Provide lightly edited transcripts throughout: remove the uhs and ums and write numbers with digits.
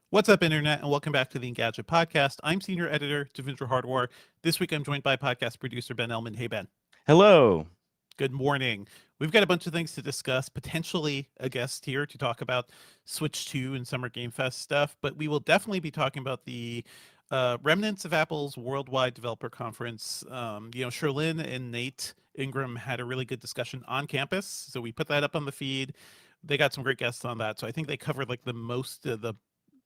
What's up, Internet, and welcome back to the Engadget podcast. I'm Senior Editor Devindra Hardwar. This week I'm joined by podcast producer Ben Elman. Hey, Ben. Hello. Good morning. We've got a bunch of things to discuss, potentially a guest here to talk about Switch 2 and Summer Game Fest stuff, but we will definitely be talking about the remnants of Apple's Worldwide Developer Conference. Sherlyn and Nate Ingram had a really good discussion on campus, so we put that up on the feed. They got some great guests on that, so I think they covered like the most of the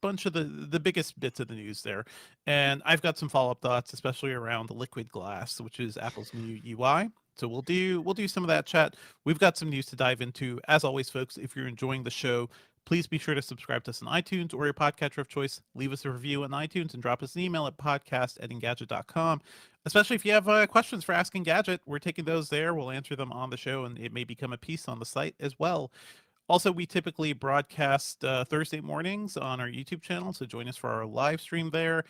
bunch of the biggest bits of the news there. And I've got some follow-up thoughts, especially around the liquid glass, which is Apple's new UI. So we'll do some of that chat. We've got some news to dive into. As always, folks, if you're enjoying the show, please be sure to subscribe to us on iTunes or your podcatcher of choice. Leave us a review on iTunes and drop us an email at podcast@engadget.com. Especially if you have questions for Ask Engadget, we're taking those there. We'll answer them on the show, and it may become a piece on the site as well. Also, we typically broadcast Thursday mornings on our YouTube channel, so join us for our live stream there.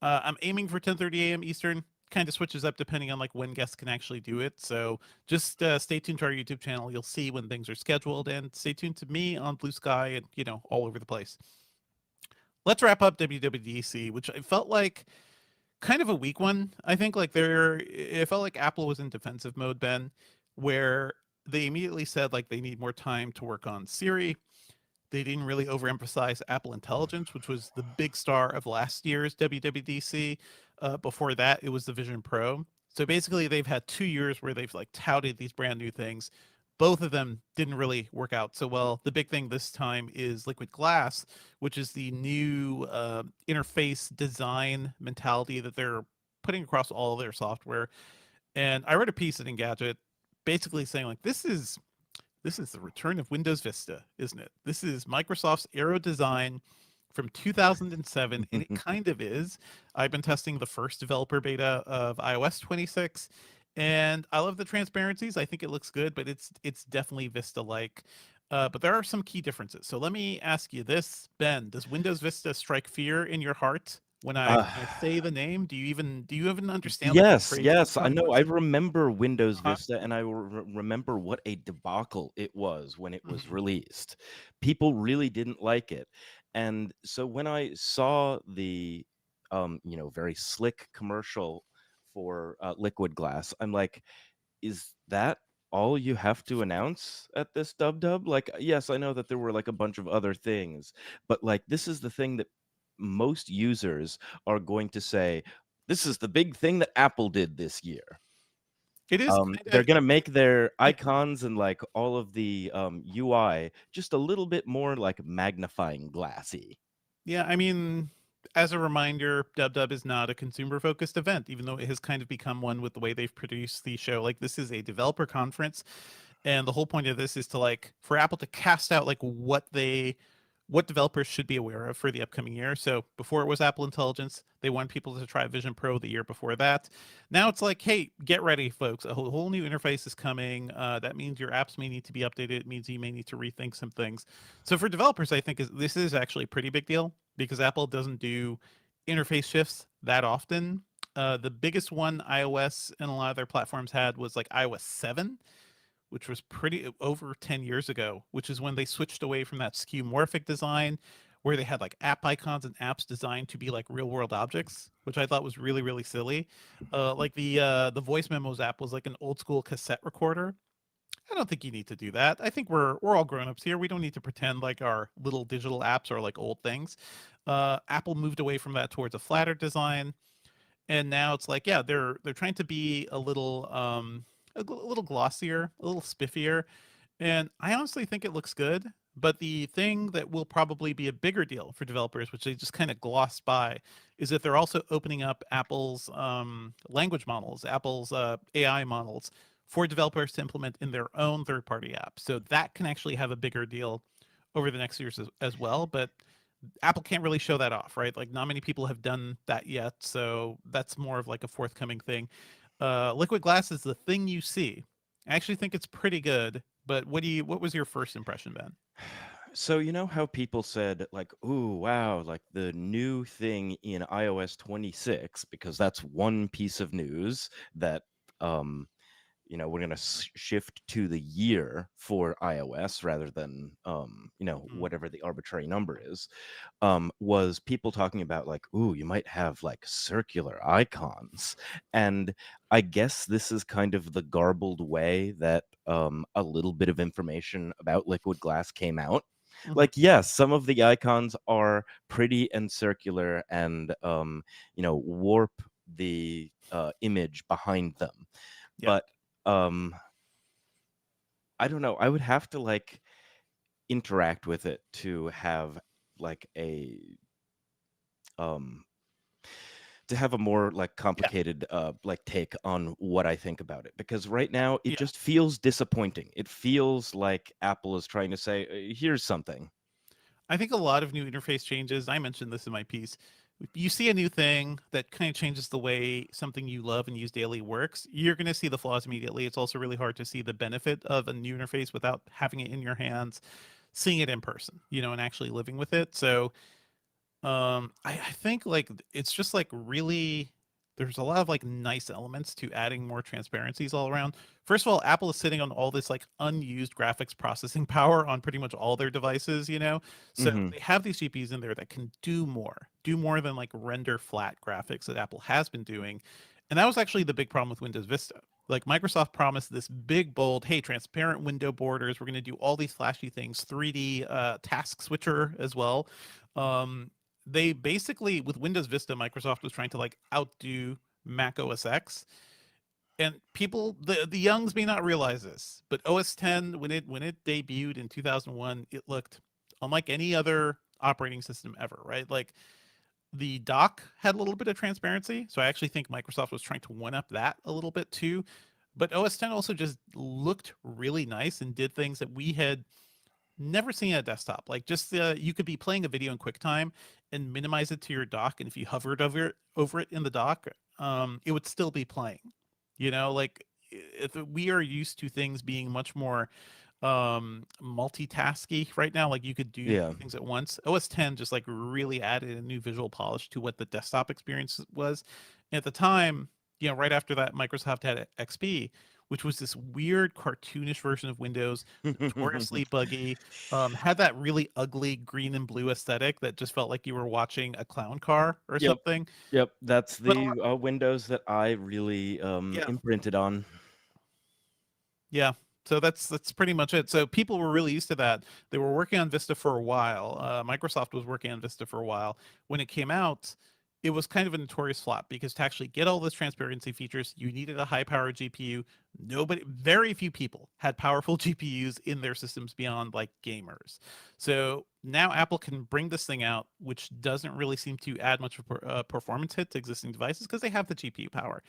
I'm aiming for 10:30 a.m. Eastern. Kind of switches up depending on like when guests can actually do it. So just stay tuned to our YouTube channel. You'll see when things are scheduled, and stay tuned to me on Blue Sky and all over the place. Let's wrap up WWDC, which I felt like kind of a weak one. I think like it felt like Apple was in defensive mode, Ben, where they immediately said like they need more time to work on Siri. They didn't really overemphasize Apple Intelligence, which was the big star of last year's WWDC. Before that, it was the Vision Pro. So basically, they've had 2 years where they've like touted these brand new things. Both of them didn't really work out so well. The big thing this time is Liquid Glass, which is the new interface design mentality that they're putting across all of their software. And I read a piece at Engadget basically saying like this is the return of Windows Vista, isn't it? This is Microsoft's Aero design from 2007, and it kind of is. I've been testing the first developer beta of iOS 26, and I love the transparencies. I think it looks good, but it's definitely Vista-like. But there are some key differences. So let me ask you this, Ben: does Windows Vista strike fear in your heart when I Uh, when I say the name? Do you even understand like the yes, trade yes, I know. I consequences? remember Windows Uh-huh. Vista, and I remember what a debacle it was when it was Mhm. released. People really didn't like it, and so when I saw the, very slick commercial for Liquid Glass, I'm like, is that all you have to announce at this dub? Like, yes, I know that there were like a bunch of other things, but like this is the thing that most users are going to say, this is the big thing that Apple did this year. It is kind They're of gonna make their icons and like all of the UI just a little bit more like magnifying glassy. Yeah, I mean, as a reminder, Dub Dub is not a consumer focused event, even though it has kind of become one with the way they've produced the show. Like, this is a developer conference, and the whole point of this is to like for Apple to cast out like what developers should be aware of for the upcoming year. So before it was Apple Intelligence, they want people to try Vision Pro the year before that. Now it's like, hey, get ready, folks. A whole new interface is coming. That means your apps may need to be updated. It means you may need to rethink some things. So for developers, I think this is actually a pretty big deal because Apple doesn't do interface shifts that often. The biggest one iOS and a lot of their platforms had was like iOS 7, which was pretty over 10 years ago, which is when they switched away from that skeuomorphic design where they had like app icons and apps designed to be like real world objects, which I thought was really, really silly. Like the voice memos app was like an old school cassette recorder. I don't think you need to do that. I think we're all grown-ups here. We don't need to pretend like our little digital apps are like old things. Apple moved away from that towards a flatter design, and now it's like, yeah, they're trying to be a little glossier, a little spiffier, and I honestly think it looks good. But the thing that will probably be a bigger deal for developers, which they just kind of glossed by, is that they're also opening up Apple's language models, Apple's AI models for developers to implement in their own third-party apps. So that can actually have a bigger deal over the next years as well. But Apple can't really show that off, right? Like not many people have done that yet, so that's more of like a forthcoming thing. Liquid glass is the thing you see. I actually think it's pretty good, but what was your first impression, Ben? So you know how people said like, "Ooh, wow, like the new thing in iOS 26," because that's one piece of news that um we're going to shift to the year for iOS rather than Mhm. whatever the arbitrary number is, was people talking about like, ooh, you might have like circular icons. And I guess this is kind of the garbled way that a little bit of information about liquid glass came out. Mhm. Like, yes, some of the icons are pretty and circular and warp the image behind them. Yeah. But um I don't know, I would have to like interact with it to have like um a more like Yeah. complicated like take on what I think about it, because right now it Yeah. just feels disappointing. It feels like Apple is trying to say, here's something." I think a lot of new interface changes, I mentioned this in my piece. You see a new thing that kind of changes the way something you love and use daily works, you're going to see the flaws immediately. It's also really hard to see the benefit of a new interface without having it in your hands, seeing it in person, and actually living with it. So I think like it's just like really there's a lot of like nice elements to adding more transparencies all around. First of all, Apple is sitting on all this like unused graphics processing power on pretty much all their devices. So Hmm. they have these GPUs in there that can do more than like render flat graphics that Apple has been doing. And that was actually the big problem with Windows Vista. Like Microsoft promised this big, bold, hey, transparent window borders. We're going to do all these flashy things, 3D task switcher as well. They basically with Windows Vista, Microsoft was trying to like outdo Mac OS X, and people the youngs may not realize this, but OS 10 when it debuted in 2001, it looked unlike any other operating system ever, right? Like the dock had a little bit of transparency, so I actually think Microsoft was trying to one up that a little bit too. But OS 10 also just looked really nice and did things that we had never seen a desktop. Like just you could be playing a video in QuickTime and minimize it to your dock, and if you hovered over it in the dock, it would still be playing. Like if we are used to things being much more multitasky right now, like you could do Yeah. things at once. OS 10 just like really added a new visual polish to what the desktop experience was. And at the time, right after that, Microsoft had XP, which was this weird cartoonish version of Windows, notoriously buggy, had that really ugly green and blue aesthetic that just felt like you were watching a clown car or Yep. something. Yep. That's But the Windows that I really yeah, imprinted on. yeah. So that's pretty much it. So people were really used to that. They were working on Vista for a while. Microsoft was working on Vista for a while. When it came out, it was kind of a notorious flop because to actually get all those transparency features, you needed a high-powered GPU. Very few people had powerful GPUs in their systems beyond like gamers. So now Apple can bring this thing out, which doesn't really seem to add much of a performance hit to existing devices because they have the GPU power.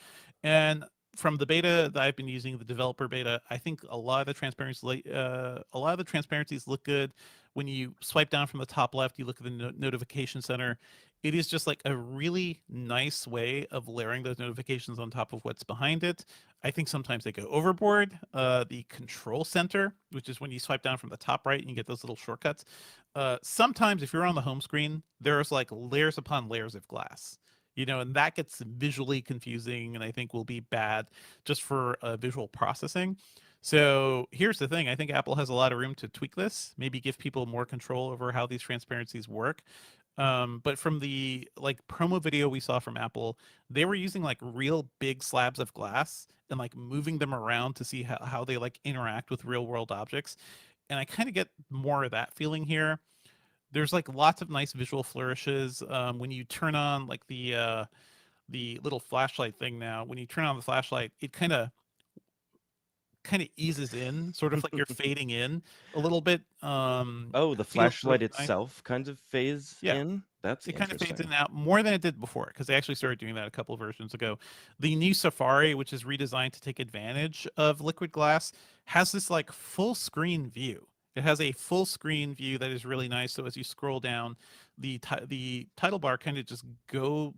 And from the beta that I've been using, the developer beta, I think a lot of the transparencies look good. When you swipe down from the top left, you look at the notification center. It is just like a really nice way of layering those notifications on top of what's behind it. I think sometimes they go overboard. The control center, which is when you swipe down from the top right and you get those little shortcuts. Sometimes if you're on the home screen, there's like layers upon layers of glass, and that gets visually confusing and I think will be bad just for visual processing. So here's the thing. I think Apple has a lot of room to tweak this, maybe give people more control over how these transparencies work. But from the like promo video we saw from Apple, they were using like real big slabs of glass and like moving them around to see how they like interact with real world objects. And I kind of get more of that feeling here. There's like lots of nice visual flourishes. When you turn on like the little flashlight thing now, when you turn on the flashlight, it kind of eases in, sort of like you're fading in a little bit. Oh, the Feels really flashlight nice. itself kind of phase Yeah, in. That's it kind of fades in interesting. and out more than it did before because they actually started doing that a couple of versions ago. The new Safari, which is redesigned to take advantage of liquid glass, has this like full screen view. It has a full screen view that is really nice. So as you scroll down, the title bar kind of just go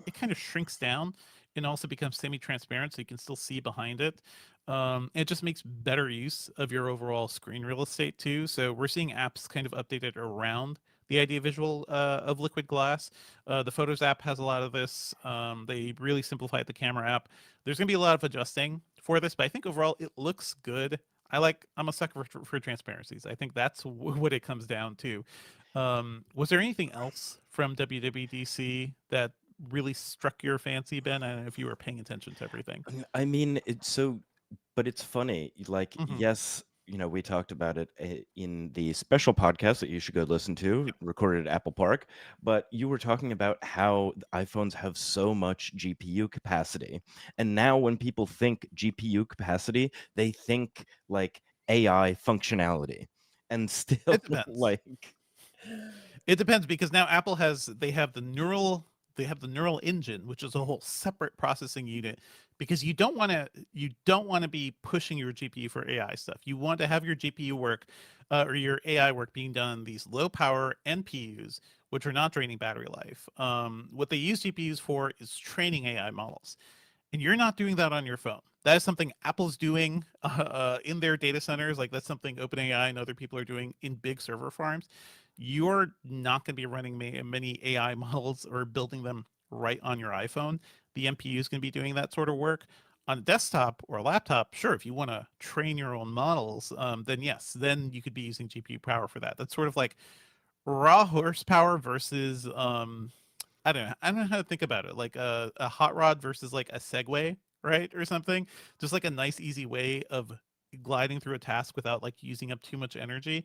it kind of shrinks down and also becomes semi-transparent so you can still see behind it. It just makes better use of your overall screen real estate too. So we're seeing apps kind of updated around the idea visual of liquid glass. The Photos app has a lot of this. They really simplified the camera app. There's going to be a lot of adjusting for this, but I think overall it looks good. I'm a sucker for transparencies. I think that's what it comes down to. Was there anything else from WWDC that really struck your fancy, Ben? I don't know if you were paying attention to everything. I mean, it's so, but it's funny. Like, Hmm. yes, we talked about it in the special podcast that you should go listen to, Yep. recorded at Apple Park. But you were talking about how the iPhones have so much GPU capacity. And now when people think GPU capacity, they think like AI functionality. And still, It depends. like, It depends because now Apple has they have the neural engine, which is a whole separate processing unit because you don't want to be pushing your GPU for AI stuff. You want to have your GPU work or your AI work being done on these low power NPUs, which are not draining battery life. What they use GPUs for is training AI models, and you're not doing that on your phone. That is something Apple's doing in their data centers. Like that's something OpenAI and other people are doing in big server farms. You're not going to be running many AI models or building them right on your iPhone. The MPU is going to be doing that sort of work on a desktop or a laptop. Sure, if you want to train your own models, then yes, then you could be using GPU power for that. That's sort of like raw horsepower versus I don't know how to think about it. Like a hot rod versus like a Segway, right? Or something. Just like a nice, easy way of gliding through a task without like using up too much energy.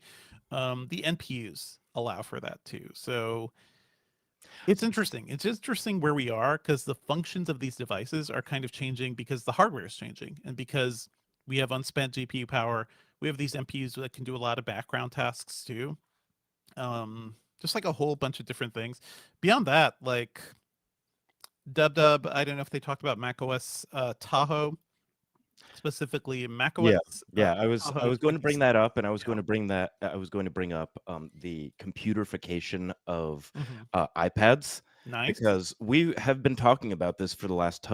The NPUs allow for that too. So it's interesting. It's interesting where we are because the functions of these devices are kind of changing because the hardware is changing and because we have unspent GPU power. We have these NPUs that can do a lot of background tasks too. Just like a whole bunch of different things. Beyond that, like I don't know if they talked about macOS Tahoe, specifically yeah, macOS yeah. I was Tahoe going to bring 26. that up, and Yeah. I was going to bring up the computerification of Hmm. iPads, Nice. because we have been talking about this for the last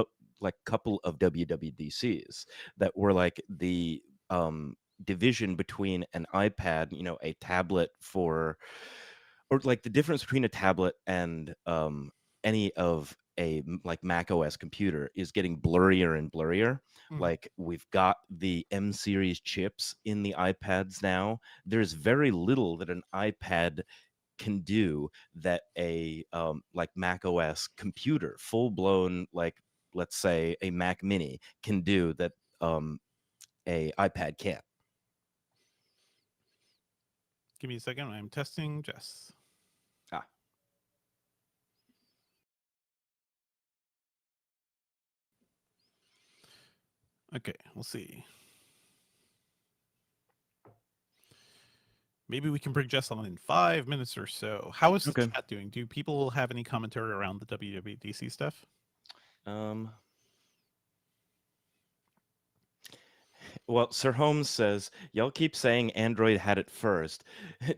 like couple of WWDCs, that were like the division between an iPad, a tablet for, or like the difference between a tablet and any of like Mac OS computer is getting blurrier and blurrier. Hmm. Like, we've got the M series chips in the iPads now. There's very little that an iPad can do that a like Mac OS computer, full blown, like, let's say a Mac Mini, can do that a iPad can't. Give me a second. I'm testing Jess. Ah, Okay, we'll see. Maybe we can bring Jess on in 5 minutes or so. How is the okay. chat doing? Do people have any commentary around the WWDC stuff? Um, Well, Sir Holmes says, y'all keep saying Android had it first.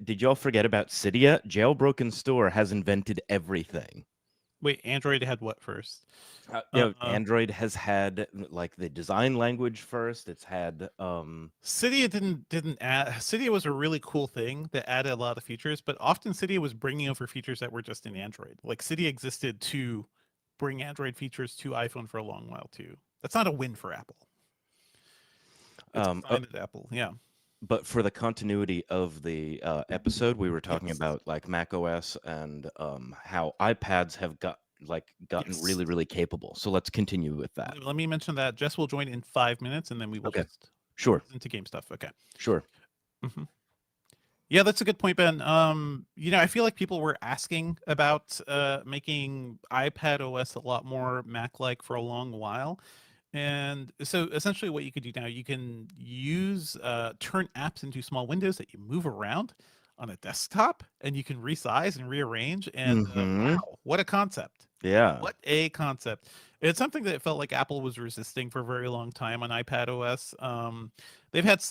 Did y'all forget about Cydia? Jailbroken Store has invented everything. Wait, Android had what first? Uh, Android has had like the design language first. It's had Cydia didn't add. Cydia was a really cool thing that added a lot of features, but often Cydia was bringing over features that were just in Android. Like Cydia existed to bring Android features to iPhone for a long while too. That's not a win for Apple. It's a um uh, sign that Apple, yeah, but for the continuity of the episode, we were talking yes, about like Mac OS and how iPads have gotten yes. really, really capable. So let's continue with that. Let me mention that Jess will join in 5 minutes, and then we will Okay. just Sure. ease into game stuff. Okay. Sure. Hmm. Yeah, that's a good point, Ben. I feel like people were asking about making iPad OS a lot more Mac-like for a long while. And so essentially what you could do now, you can use turn apps into small windows that you move around on a desktop and you can resize and rearrange. And Mm-hmm. wow, what a concept. Yeah. What a concept. It's something that it felt like Apple was resisting for a very long time on iPad OS. They've had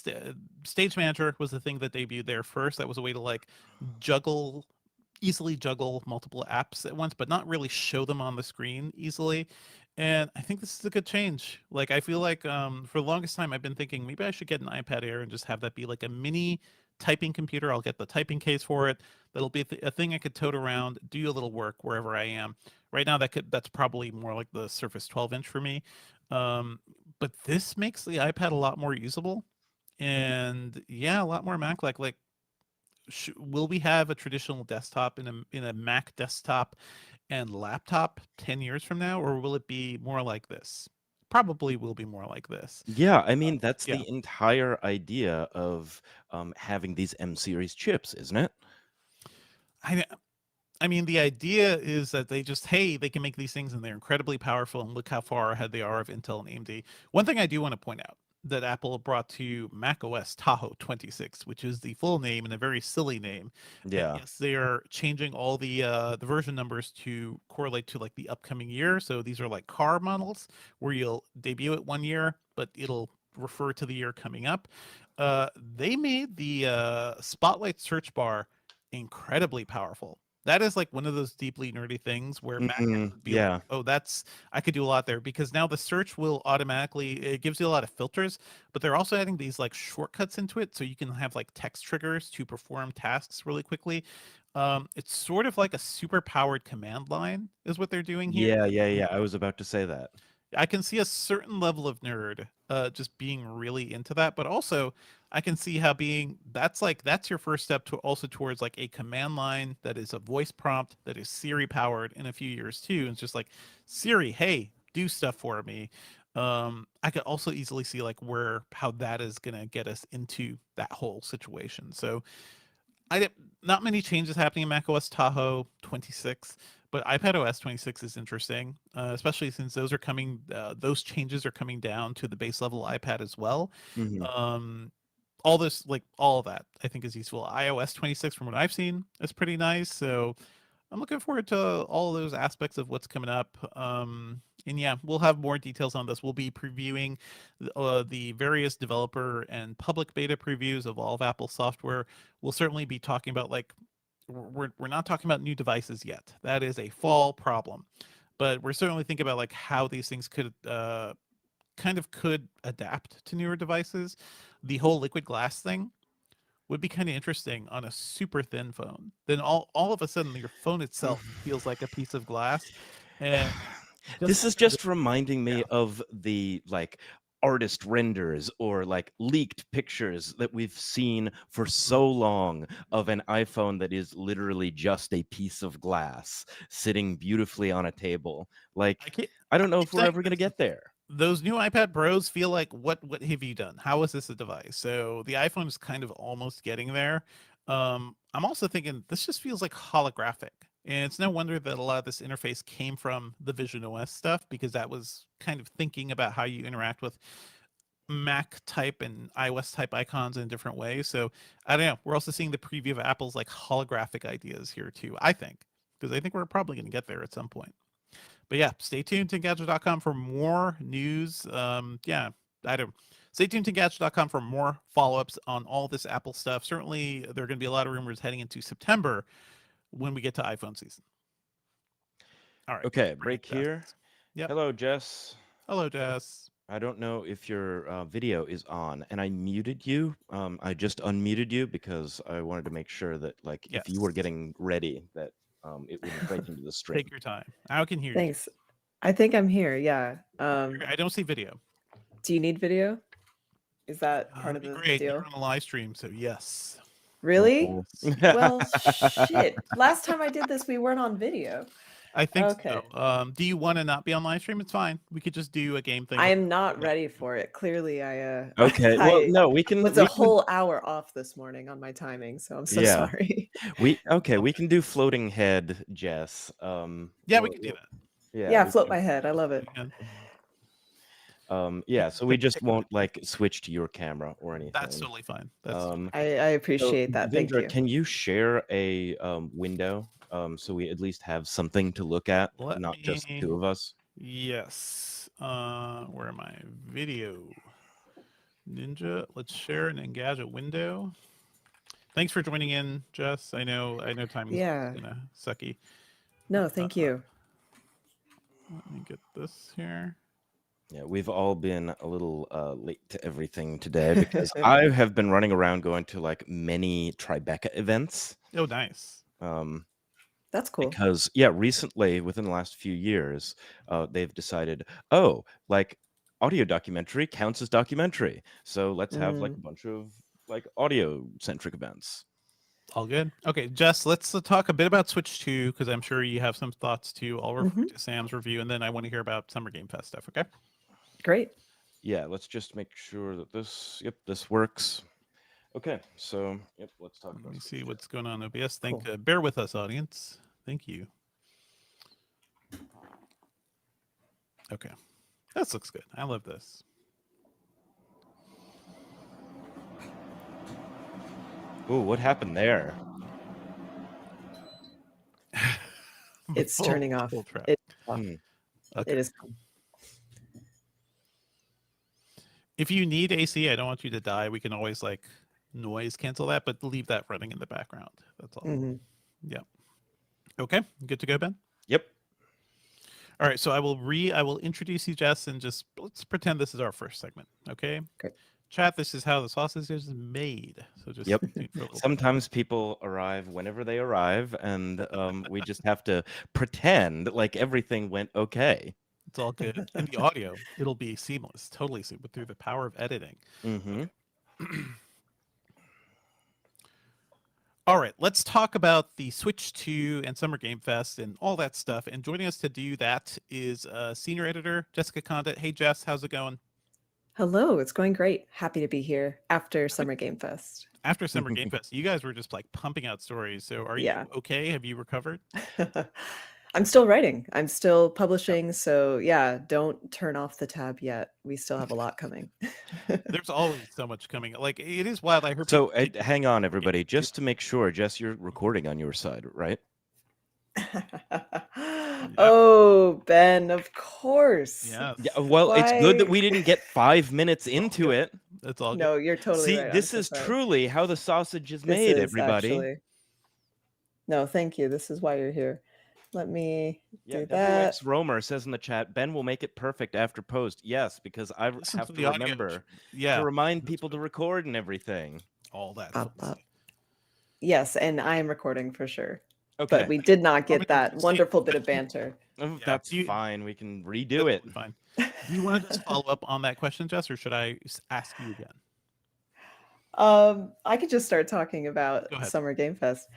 Stage Manager was the thing that debuted there first. That was a way to like juggle easily juggle multiple apps at once, but not really show them on the screen easily. And I think this is a good change. Like I feel like for the longest time I've been thinking maybe I should get an iPad Air and just have that be like a mini typing computer. I'll get the typing case for it. That'll be a thing I could tote around, do a little work wherever I am. Right now that's probably more like the Surface 12-inch for me. Um, but this makes the iPad a lot more usable, and yeah, a lot more Mac like. Will we have a traditional desktop in a Mac desktop and laptop 10 years from now, or will it be more like this? Probably will be more like this. Yeah, I mean, that's Yeah. the entire idea of having these M series chips, isn't it? I I mean, the idea is that they just, hey, they can make these things and they're incredibly powerful, and look how far ahead they are of Intel and AMD. One thing I do want to point out that Apple brought to macOS Tahoe 26, which is the full name and a very silly name. And Yeah. yes, they are changing all the version numbers to correlate to like the upcoming year. So these are like car models where you'll debut it one year, but it'll refer to the year coming up. They made the Spotlight search bar incredibly powerful. That is like one of those deeply nerdy things where backend would be like, Yeah. oh, that's I could do a lot there, because now the search will automatically, it gives you a lot of filters, but they're also adding these like shortcuts into it so you can have like text triggers to perform tasks really quickly. It's sort of like a super powered command line is what they're doing here. Yeah. I was about to say that. I can see a certain level of nerd just being really into that, but also I can see how being that's your first step to also towards like a command line that is a voice prompt that is Siri powered in a few years too. And it's just like, Siri, hey, do stuff for me. I could also easily see like where how that is gonna get us into that whole situation. So not many changes happening in macOS Tahoe 26, but iPadOS 26 is interesting, especially since those are coming. Those changes are coming down to the base level iPad as well. Hmm. Um, all this, like all of that, I think is useful. iOS 26, from what I've seen, is pretty nice. So I'm looking forward to all of those aspects of what's coming up. And yeah, we'll have more details on this. We'll be previewing the various developer and public beta previews of all of Apple software. We'll certainly be talking about like we're not talking about new devices yet. That is a fall problem, but we're certainly thinking about like how these things could kind of could adapt to newer devices. The whole liquid glass thing would be kind of interesting on a super thin phone. Then all of a sudden your phone itself feels like a piece of glass, and just This is because just reminding yeah. me of the like artist renders or like leaked pictures that we've seen for Mhm. so long of an iPhone that is literally just a piece of glass sitting beautifully on a table. Like, I I don't know keep if we're saying ever going to this. get there. Those new iPad Pros feel like what have you done? How is this a device? So the iPhone is kind of almost getting there. I'm also thinking this just feels like holographic. And it's no wonder that a lot of this interface came from the Vision OS stuff, because that was kind of thinking about how you interact with Mac type and iOS type icons in different ways. So I don't know. We're also seeing the preview of Apple's like holographic ideas here too, I think, because I think we're probably going to get there at some point. But yeah, stay tuned to Engadget.com for more news. Yeah, I don't. Stay tuned to Engadget.com for more follow-ups on all this Apple stuff. Certainly, there are going to be a lot of rumors heading into September when we get to iPhone season. All right, let's Okay, bring in break Jess. here. Yep. Hello, Jess. Hello, Jess. I don't know if your video is on, and I muted you. I just unmuted you because I wanted to make sure that, like, if you were Yes. getting ready, that it wouldn't break into the Take stream. your time. I can hear you. Thanks. I think I'm here. Yeah. I don't see video. Do you need video? Is that part That'd of be the great. You're deal? on a live stream, so yes. Really? Oh. Well, shit. Last time I did this, we weren't on video. I think so. Okay. Do you want to not be on live stream? It's fine. We could just do a game thing. I With am not yeah. ready for it. Clearly, Okay. Well, I no, was a we can whole hour off this morning on my timing, so I'm so yeah. sorry. We can do floating head, Jess. Yeah, we could do that. Yeah, Yeah, we float can. my head. I love it. We can. Yeah, so we just Pick a won't different like switch to your camera or That's anything. totally fine. That's totally Um, I so appreciate that. Thank Devindra, you. can you share a window so we at least have something to look at, Let not just me. two of us? Yes. Where am I? Video. Ninja. Let's share an Engadget window. Thanks for joining in, Jess. I know timing's Yeah. kind of sucky. No, thank you. Let me get this here. Yeah, we've all been a little late to everything today because I have been running around going to like many Tribeca events. Oh, nice. That's cool. Because yeah, recently within the last few years, they've decided, oh, like audio documentary counts as documentary. So let's have like Mm. a bunch of like audio centric events. All good. Okay, Jess, let's talk a bit about Switch 2 because I'm sure you have some thoughts too. I'll refer Mhm. to Sam's review and then I want to hear about Summer Game Fest stuff. Okay. Great. Yeah, let's just make sure that this works. Okay, so let's talk Let about me Switch see 2. what's going on, OBS. Cool. Bear with us, audience. Thank you. Okay, this looks good. I love this. Ooh, what happened there? It's turning off. Full track. It's off. Hmm. Okay. It is. If you need AC, I don't want you to die. We can always like noise cancel that, but leave that running in the background. That's all. Mhm. Yeah. Okay. Good to go, Ben. Yep. All right. So I will introduce you, Jess, and just let's pretend this is our first segment. Okay. Great. Chat. This is how the sausage is made. So just Yep. stay tuned for a little bit. Sometimes people arrive whenever they arrive, and we just have to pretend like everything went okay. It's all good. In the audio, it'll be seamless, totally seamless through the power of editing. Mm-hmm. All right, let's talk about the Switch 2 and Summer Game Fest and all that stuff. And joining us to do that is senior editor Jessica Conditt. Hey, Jess, how's it going? Hello, it's going great. Happy to be here after Good. Summer Game Fest. After Summer Game Fest, you guys were just like pumping out stories. So are you Yeah. okay? Have you recovered? I'm still writing. I'm still publishing. So yeah, don't turn off the tab yet. We still have a lot coming. There's always so much coming. Like it is wild. I heard So people take hang on, everybody, games just to make sure, Jess, you're recording on your side, right? Oh, Ben, of course. Yes. Yeah. Well, it's good that Why? we didn't get 5 minutes into it. That's all good. No, you're totally See, right. I'm this so is sorry. truly how the sausage is This made, is everybody. actually. No, thank you. This is why you're here. Let me Yeah, do that. WX Romer says in the chat, Ben will make it perfect after post. Yes, because I Listen have to to the audio. remember Yeah. to remind that's people to what- record and everything. all that. Up, fun up. stuff. Yes, and I am recording for sure. Okay. But we did not Want me get to that restate wonderful the bit of question? banter. Oh, Yeah, that's do you- fine. We can That's redo it. totally fine. Do you want to just follow up on that question, Jess, or should I ask you again? I could just start talking about Go ahead. Summer Game Fest.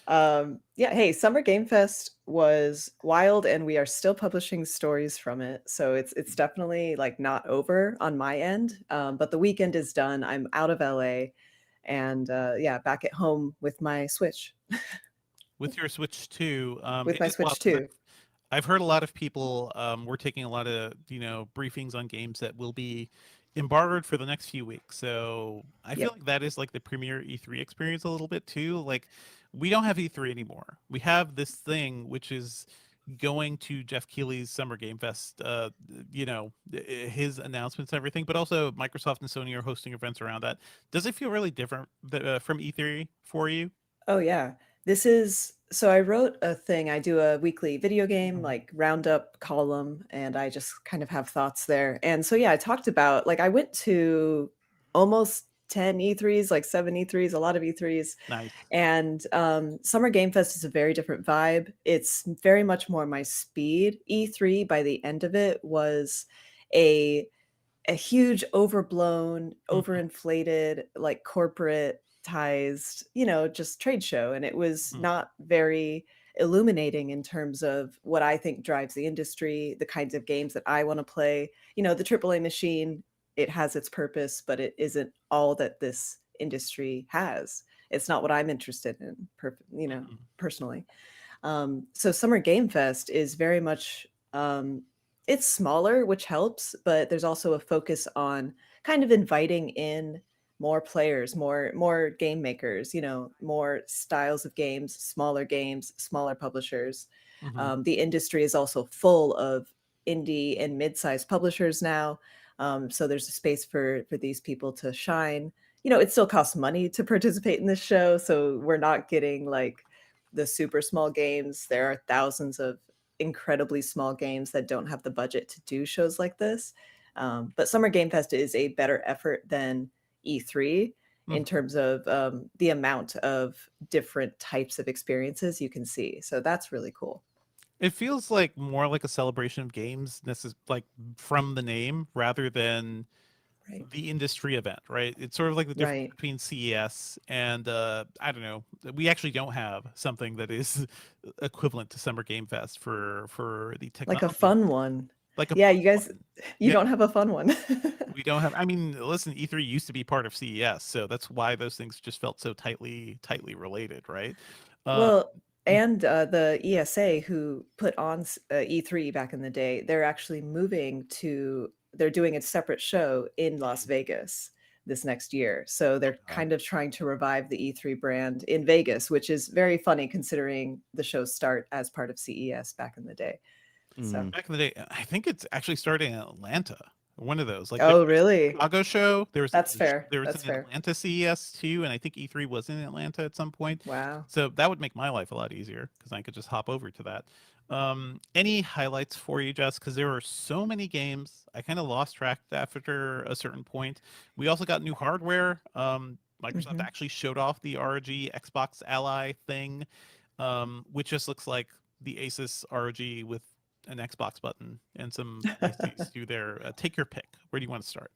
Yeah, hey, Summer Game Fest was wild, and we are still publishing stories from it. So it's definitely like not over on my end. But the weekend is done. I'm out of LA, and yeah, back at home with my Switch. With your Switch 2, With it my is wild Switch 'cause 2. I've heard a lot of people. We're taking a lot of briefings on games that will be embargoed for the next few weeks. So I feel Yep. like that is like the premier E3 experience a little bit too. Like we don't have E3 anymore. We have this thing which is going to Jeff Keighley's Summer Game Fest. His announcements and everything, but also Microsoft and Sony are hosting events around that. Does it feel really different from E3 for you? Oh yeah. This is so I wrote a thing. I do a weekly video game Mhm. like roundup column and I just kind of have thoughts there. And so yeah, I talked about like I went to almost 10 E3s, like 7 E3s, a lot of E3s. Nice. And Summer Game Fest is a very different vibe. It's very much more my speed. E3 by the end of it was a a huge overblown, Mhm. overinflated, like corporatized, just trade show. And it was Mhm. not very illuminating in terms of what I think drives the industry, the kinds of games that I want to play. The AAA machine, it has its purpose, but it isn't all that this industry has. It's not what I'm interested in, Mhm. personally. So Summer Game Fest is very much it's smaller, which helps, but there's also a focus on kind of inviting in more players, more game makers, more styles of games, smaller publishers. Mhm. The industry is also full of indie and mid-sized publishers now. So there's a space for these people to shine. It still costs money to participate in this show, so we're not getting like the super small games. There are thousands of incredibly small games that don't have the budget to do shows like this. But Summer Game Fest is a better effort than E3 in Mhm. terms of the amount of different types of experiences you can see. So that's really cool. It feels like more like a celebration of games, this is like from the name rather than Right. the industry event, right? It's sort of like the difference Right. between CES and I don't know. We actually don't have something that is equivalent to Summer Game Fest for the Like a technology, fun one. like a Yeah, fun you guys, one. you Yeah, don't have a fun one. we don't have. I mean, listen, E3 used to be part of CES, so that's why those things just felt so tightly related, right? Uh, Well, and the ESA who put on E3 back in the day, they're actually moving to, they're doing a separate show in Las Vegas this next year. So they're Uh, kind of trying to revive the E3 brand in Vegas, which is very funny considering the shows start as part of CES back in the day. So, mm, Back in the day, I think it's actually starting in Atlanta. One of those. Like oh, there's a really? Chicago show. That's fair. There was That's an fair. Atlanta CES too, and I think E3 was in Atlanta at some point. Wow. So that would make my life a lot easier because I could just hop over to that. Any highlights for you, Jess? Because there were so many games, I kind of lost track after a certain point. We also got new hardware. Microsoft Hmm. actually showed off the ROG Xbox Ally thing, which just looks like the Asus ROG with an Xbox button and some PCs to there. Take your pick. Where do you want to start?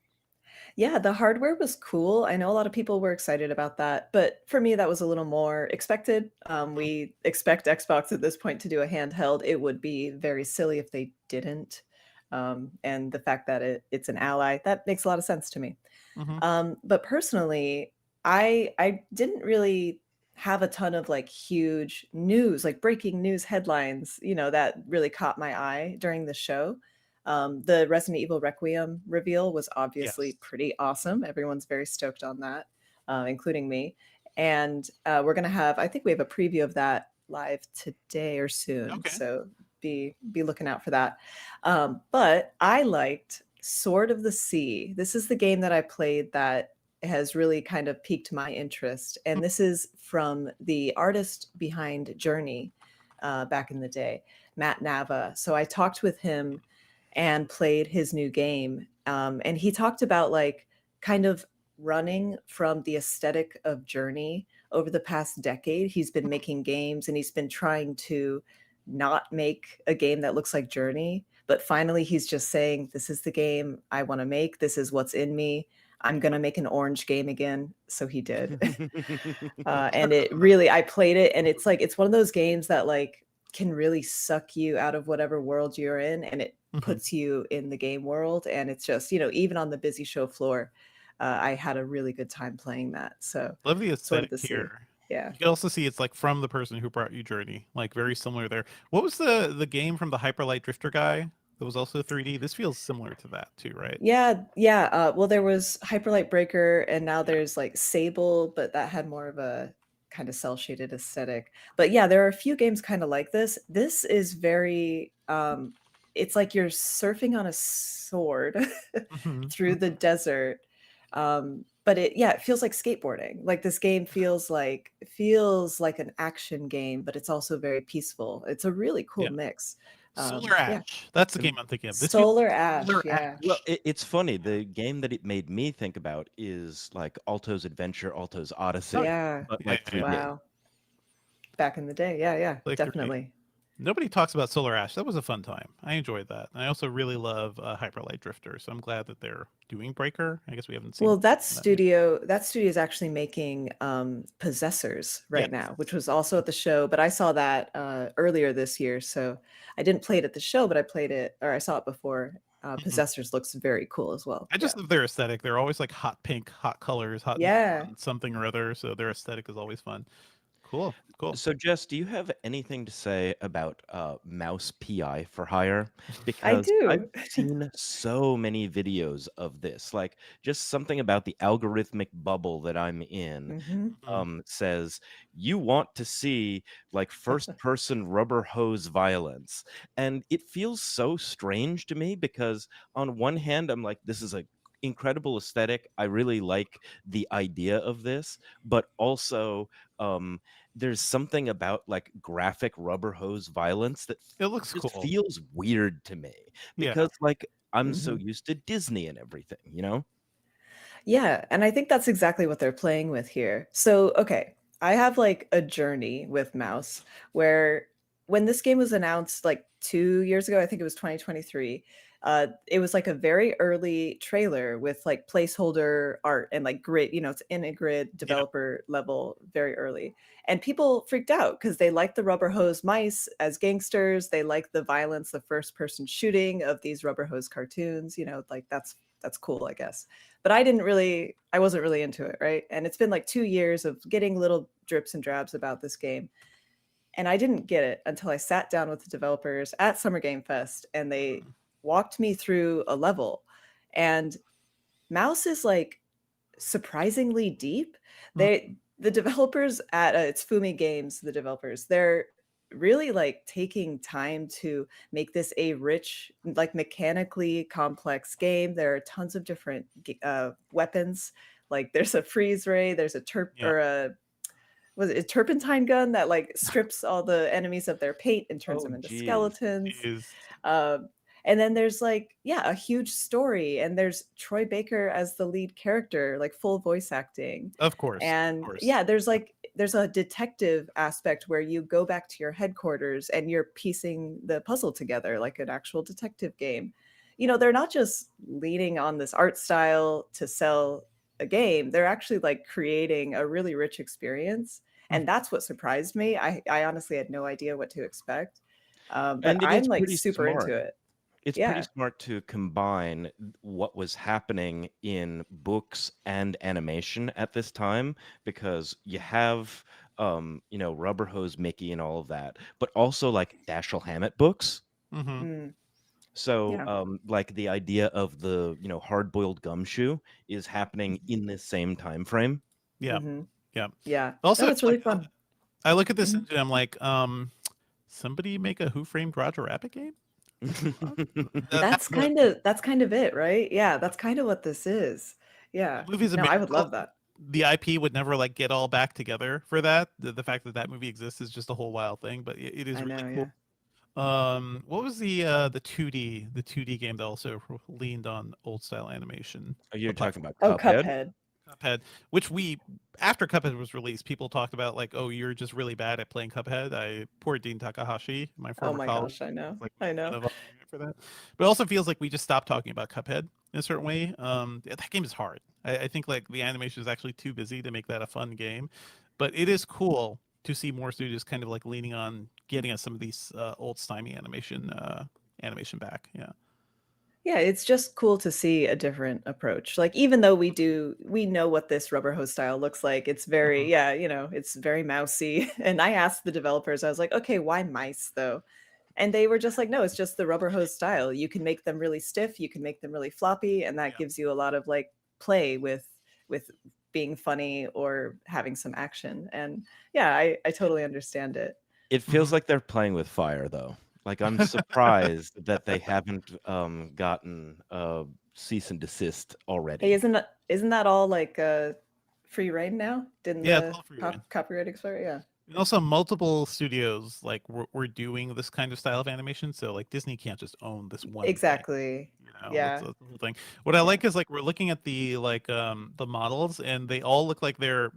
Yeah, the hardware was cool. I know a lot of people were excited about that, but for me, that was a little more expected. Mm, We expect Xbox at this point to do a handheld. It would be very silly if they didn't. And the fact that it's an ally, that makes a lot of sense to me. mhm. But personally, I didn't really have a ton of like huge news, like breaking news headlines, that really caught my eye during the show. The Resident Evil Requiem reveal was obviously Yes. pretty awesome. Everyone's very stoked on that, including me. And we're gonna have, I think we have a preview of that live today or soon. Okay. So be looking out for that. But I liked Sword of the Sea. This is the game that I played that has really kind of piqued my interest. And this is from the artist behind Journey back in the day, Matt Nava. So I talked with him and played his new game. And he talked about like kind of running from the aesthetic of Journey over the past decade. He's been making games and he's been trying to not make a game that looks like Journey. But finally, he's just saying, this is the game I want to make. This is what's in me. I'm going to make an orange game again. So he did. And it really, I played it and it's like, it's one of those games that like can really suck you out of whatever world you're in and it Mhm. puts you in the game world. And it's just, even on the busy show floor, I had a really good time playing that. So, Love the Sword of aesthetic the Sea. here. Yeah. You can also see it's like from the person who brought you Journey, like very similar there. What was the game from the Hyperlight Drifter guy that was also 3D? This feels similar to that too, right? Yeah, yeah. Well, there was Hyperlight Breaker, and now Yeah. there's like Sable, but that had more of a kind of cell shaded aesthetic. But yeah, there are a few games kind of like this. This is very, it's like you're surfing on a sword Mhm, through the mhm. desert. But it feels like skateboarding. Like this game feels like an action game, but it's also very peaceful. It's a really cool Yeah. mix. Solar Yeah, Ash. That's the and game I'm thinking of. This feels Solar like Ash. Solar Yeah. well, Ash. it's funny. The game that it made me think about is like Alto's Adventure, Alto's Oh Odyssey, Yeah. but yeah, like yeah, yeah. 3D. Wow. Back in the day. Yeah, yeah, Like 3D. definitely. Nobody talks about Solar Ash. That was a fun time. I enjoyed that. And I also really love Hyperlight Drifter, so I'm glad that they're doing Breaker. I guess we haven't seen Well, that that yet. studio that studio is actually making Possessors right Yes. now, which was also at the show, but I saw that earlier this year, so I didn't play it at the show, but I played it or I saw it before. Mhm. Possessors looks very cool as well. I Yeah. just love their aesthetic. They're always like hot pink, hot colors, hot Yeah. neon, something or other. So their aesthetic is always fun. Cool, cool. So, Jess, do you have anything to say about mouse PI for hire? I Because I've do. seen so many videos of this. Like, just something about the algorithmic bubble that I'm in Hmm. Mhm. says you want to see like first person rubber hose violence. And it feels so strange to me because, on one hand, I'm like, this is a incredible aesthetic. I really like the idea of this, but also, um, there's something about like graphic rubber hose violence that It looks just cool. feels weird to me Yeah. because like I'm so Hmm. used to Disney and everything, you know? Yeah, and I think that's exactly what they're playing with here. So, okay, I have like a journey with mouse where when this game was announced like 2 years ago, I think it was 2023. It was like a very early trailer with like placeholder art and like grid, it's in a grid Yeah. developer level very early. And people freaked out because they liked the rubber hose mice as gangsters. They liked the violence, the first person shooting of these rubber hose cartoons, like that's cool, I guess. But I wasn't really into it, right? And it's been like 2 years of getting little drips and drabs about this game. And I didn't get it until I sat down with the developers at Summer Game Fest and they Mhm. walked me through a level. And Mouse is like surprisingly deep. Mhm. The developers at it's Fumi Games, the developers, they're really like taking time to make this a rich, like mechanically complex game. There are tons of different weapons. Like there's a freeze ray, there's a Yeah. or a was it a turpentine gun that like strips all the enemies of their paint and turns Oh, them into geez. skeletons. Is Um, and then there's like, yeah, a huge story, and there's Troy Baker as the lead character, like full voice acting. of course, of And course. yeah, there's a detective aspect where you go back to your headquarters and you're piecing the puzzle together like an actual detective game. They're not just leaning on this art style to sell a game. They're actually like creating a really rich experience. Mhm. And that's what surprised me. I honestly had no idea what to expect. But And it I'm is like pretty super smart. into it. It's pretty Yeah. smart to combine what was happening in books and animation at this time, because you have Rubber Hose Mickey and all of that, but also like Dashiell Hammett books. Mhm. Mm, So yeah. like the idea of the hard-boiled gumshoe is happening in this same time frame. Yeah. Hmm. Yeah. Yeah. Also, No, it's it's really like fun. I look at this Mhm. engine, I'm like, somebody make a Who Framed Roger Rabbit game? What? That That's kind of it, right? Yeah, that's kind of what this is. Yeah. movie's a No, I would miracle. love that. The IP would never like get all back together for that. The fact that that movie exists is just a whole wild thing, but it is I really know, cool. yeah. What was the 2D game that also leaned on old style animation? Are you The talking platform about Oh, Cuphead? Cuphead. Cuphead, which we after Cuphead was released, people talked about like, oh, you're just really bad at playing Cuphead. Poor Dean Takahashi, my Oh former my colleague, gosh, I was know. like I making fun know. of us for that. But it also feels like we just stopped talking about Cuphead in a certain way. That game is hard. I think like the animation is actually too busy to make that a fun game, but it is cool to see more studios kind of like leaning on getting us some of these old stymie animation back. Yeah. Yeah, it's just cool to see a different approach. Like even though we know what this rubber hose style looks like, it's Mhm. very, yeah, it's very mousy. And I asked the developers, I was like, okay, why mice though? And they were just like, no, it's just the rubber hose style. You can make them really stiff, you can make them really floppy, and that Yeah. gives you a lot of like play with being funny or having some action. And yeah, I totally understand it. It feels Mhm. like they're playing with fire, though. Like, I'm surprised that they haven't gotten cease and desist Hey, already. isn't that all like free reign now? Didn't Yeah, it's the all free reign. copyright expire? Yeah. And also, multiple studios like were doing this kind of style of animation, so like Disney can't just own this one thing. Exactly. That's Yeah. the whole thing. What I Yeah. like is like we're looking at the models, and they all look like they're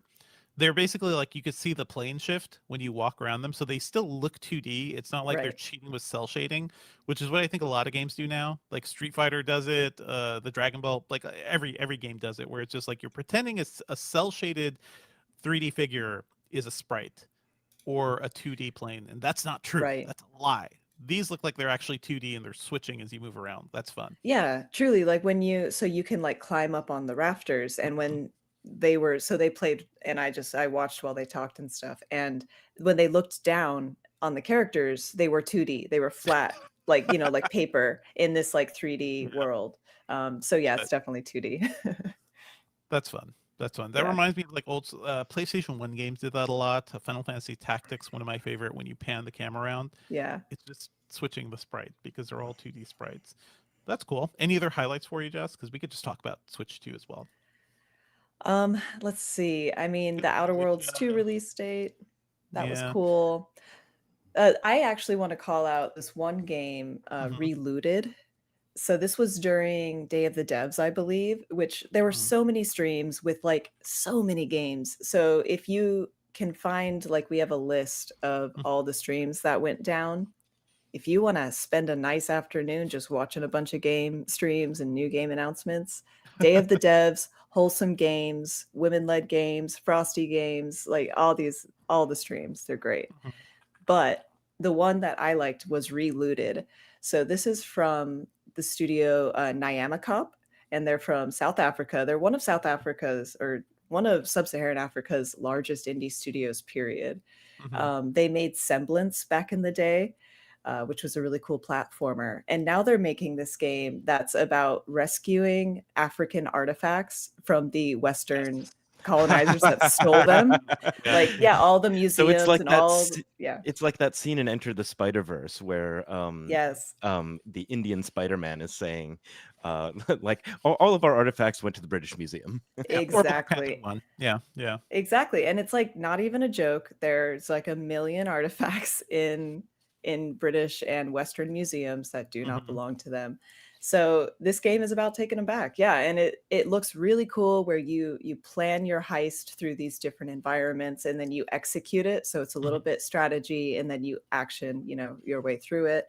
basically like you could see the plane shift when you walk around them, so they still look 2D. It's not like they're Right. cheating with cell shading, which is what I think a lot of games do now. Like Street Fighter does it, the Dragon Ball, like every game does it, where it's just like you're pretending it's a cell shaded 3D figure is a sprite or a 2D plane, and that's not true. Right. That's a lie. These look like they're actually 2D and they're switching as you move around. That's fun. Yeah, truly, like when you can like climb up on the rafters, and Mhm. when they played, and I watched while they talked and stuff, and when they looked down on the characters, they were 2D. They were flat, like, like paper in this like 3D Yeah, world. So yeah, that, it's definitely 2D. that's fun. That's fun. That Yeah. reminds me of like old PlayStation 1 games did that a lot. Final Fantasy Tactics, one of my favorite, when you pan the camera around, Yeah. it's just switching the sprite because they're all 2D sprites. That's cool. Any other highlights for you, Jess? Because we could just talk about Switch 2 as well. Let's see. I mean, the Outer Like, Worlds 2 release date, that was yeah. cool. I actually want to call out this one game, Hmm. Relooted. So this was during Day of the Devs, I believe, which there were Hmm. so many streams with like so many games. So if you can find, like, we have a list of all the streams that went down. If you want to spend a nice afternoon just watching a bunch of game streams and new game announcements, Day of the Devs, Wholesome Games, Women Led Games, Frosty Games, like all the streams, they're great. Mhm. But the one that I liked was Relooted. So this is from the studio Nyamacop, and they're from South Africa. They're one of South Africa's, or one of Sub-Saharan Africa's largest indie studios, period. Mhm. They made Semblance back in the day, which was a really cool platformer. And now they're making this game that's about rescuing African artifacts from the Western Yes. colonizers that stole them. Yeah. Like, yeah, all the So it's museums like and that. yeah, It's like that scene in Enter the Spider-Verse where yes, the Indian Spider-Man is saying, like all of our artifacts went to the British Museum. Yeah. Or Black Panther exactly. 1. Yeah. Yeah. Exactly. And it's like not even a joke. There's like a million artifacts in British and Western museums that do not Mhm. belong to them. So this game is about taking them back. Yeah, and it looks really cool where you plan your heist through these different environments and then you execute it. So it's a little Mhm. bit strategy and then you action, your way through it.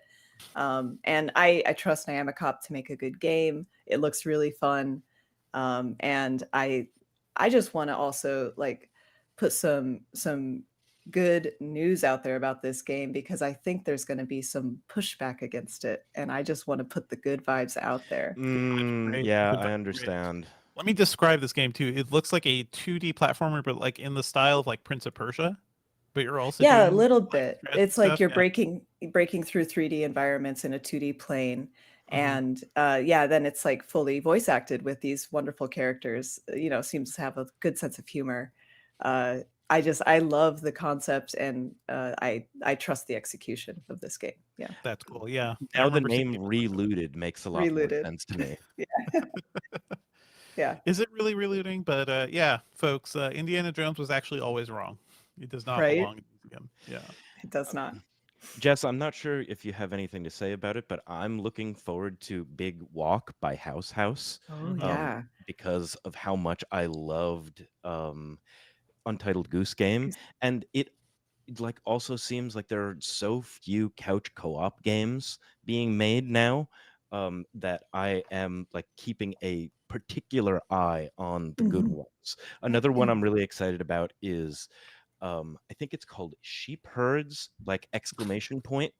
And I trust Nyamacop to make a good game. It looks really fun. And I just want to also like put some good news out there about this game because I think there's going to be some pushback against it, and I just want to put the good vibes out there. Good vibes are great. Yeah, Good I vibes are great. understand. Let me describe this game too. It looks like a 2D platformer, but like in the style of like Prince of Persia. But you're also Yeah, a doing little like bit. treads and It's like stuff. you're Yeah. breaking through 3D environments in a 2D plane. Mhm. And yeah, then it's like fully voice acted with these wonderful characters. Seems to have a good sense of humor. Uh, I love the concept, and I trust the execution of this game. Yeah, That's cool. Yeah. Yeah. I Now the remember seeing name people talk about it. Relooted makes a lot more Relooted. sense to me. Yeah, yeah, Is it really relooting? But yeah, folks, Indiana Jones was actually always wrong. It does not right. belong in this game. Yeah. It does not. Jess, I'm not sure if you have anything to say about it, but I'm looking forward to Big Walk by House House, Oh Mhm. yeah. because of how much I loved Untitled Goose Game, and it like also seems like there are so few couch co-op games being made now, that I am like keeping a particular eye on the good Mhm. ones. Another one I'm really excited about is I think it's called Sheep Herds, like exclamation point.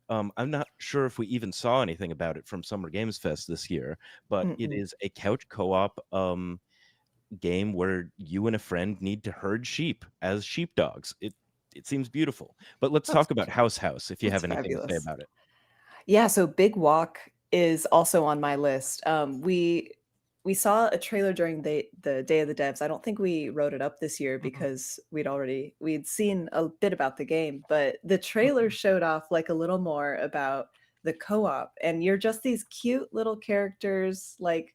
I'm not sure if we even saw anything about it from Summer Games Fest this year, but it Mm-mm. is a couch co-op game where you and a friend need to herd sheep as sheepdogs. It seems beautiful. But let's That's talk about House House if you That's have anything to say fabulous. about it. Yeah, so Big Walk is also on my list. We saw a trailer during the Day of the Devs. I don't think we wrote it up this year Mhm. because we'd seen a bit about the game, but the trailer Mhm. showed off like a little more about the co-op, and you're just these cute little characters, like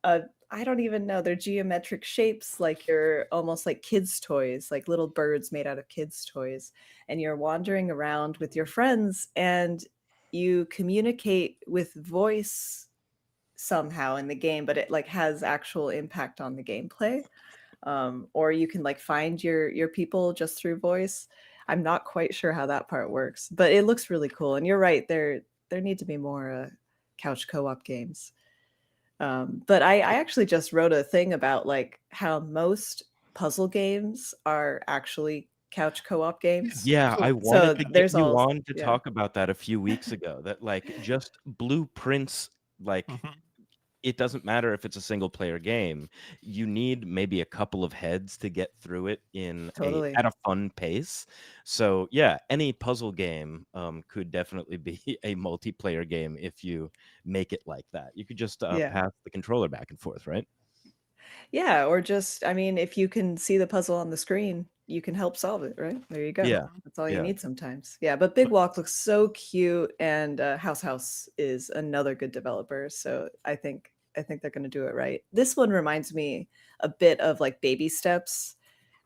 uh I don't even know, they're geometric shapes, like you're almost like kids' toys, like little birds made out of kids' toys, and you're wandering around with your friends, and you communicate with voice somehow in the game, but it like has actual impact on the gameplay. Or you can like find your people just through voice. I'm not quite sure how that part works, but it looks really cool. And you're right, there need to be more couch co-op games. But I actually just wrote a thing about like how most puzzle games are actually couch co-op Yeah, games. Yeah, I absolutely. wanted So to Yeah. get there's you all, on to yeah, talk about that a few weeks ago. That like just blueprints, like Mhm. it doesn't matter if it's a single player game. You need maybe a couple of heads to get through it in a totally. at a fun pace. So yeah, any puzzle game could definitely be a multiplayer game if you make it like that. You could just Yeah. pass the controller back and forth, right? Yeah, or just, I mean, if you can see the puzzle on the screen, you can help solve it, right? There you go. Yeah, Mhm. That's all you yeah. need sometimes. Yeah, but Big Walk looks so cute, and House House is another good developer, so I think they're going to do it right. This one reminds me a bit of like Baby Steps,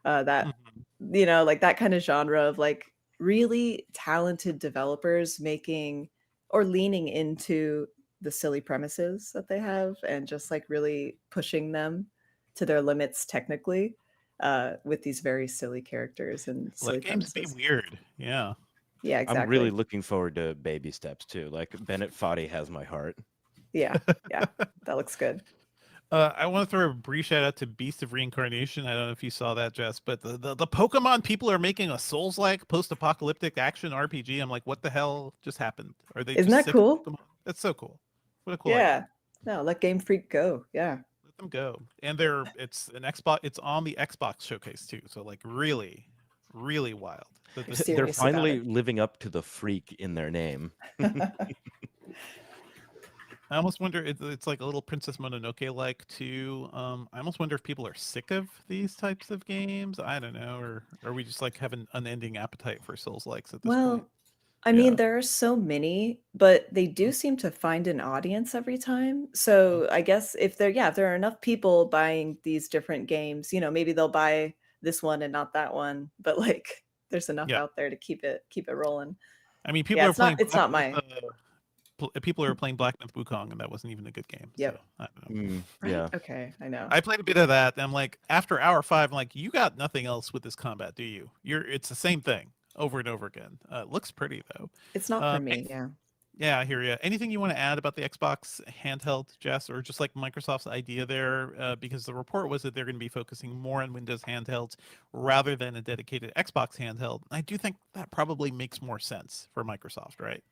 that Mhm. like that kind of genre of like really talented developers making or leaning into the silly premises that they have and just like really pushing them to their limits technically. with these very silly characters and silly Let games be premises. weird. Yeah. Yeah, I'm really exactly. looking forward to baby steps too. Like Bennett Foddy has my heart. Yeah, yeah, that looks good. I want to throw a brief shout out to Beast of Reincarnation. I don't know if you saw that, Jess, but the Pokemon people are making a Souls-like post-apocalyptic action RPG. I'm like, what the hell just happened? Are they Isn't just that sick of cool? Pokemon? That's so cool. What a cool idea. Yeah. No, let Game Freak go. Yeah. Let them go. And it's an Xbox. It's on the Xbox showcase too. So like really, really wild that They're this is They're serious about finally it. living up to the freak in their name. I almost wonder it's like a little Princess Mononoke like too. I almost wonder if people are sick of these types of games. I don't know, or are we just like have an unending appetite for Souls likes at this point? Well, I mean, Yeah. there are so many, but they do seem to find an audience every time. Mhm. So I guess if there are enough people buying these different games, maybe they'll buy this one and not that one. But like, there's enough Yeah. out there to keep it rolling. I mean, people Yeah, are playing it's Black not Myth. my People are playing Black Myth Wukong, and that wasn't even a good game. So yep. I don't know. Right? Yeah. Okay, I know. I played a bit of that, and I'm like, after hour 5, I'm like, you got nothing else with this combat, do you? It's the same thing over and over again. It looks pretty though. It's not for me. Yeah. Yeah, I hear you. Anything you want to add about the Xbox handheld, Jess, or just like Microsoft's idea there? Because the report was that they're going to be focusing more on Windows handhelds rather than a dedicated Xbox handheld. I do think that probably makes more sense for Microsoft, right?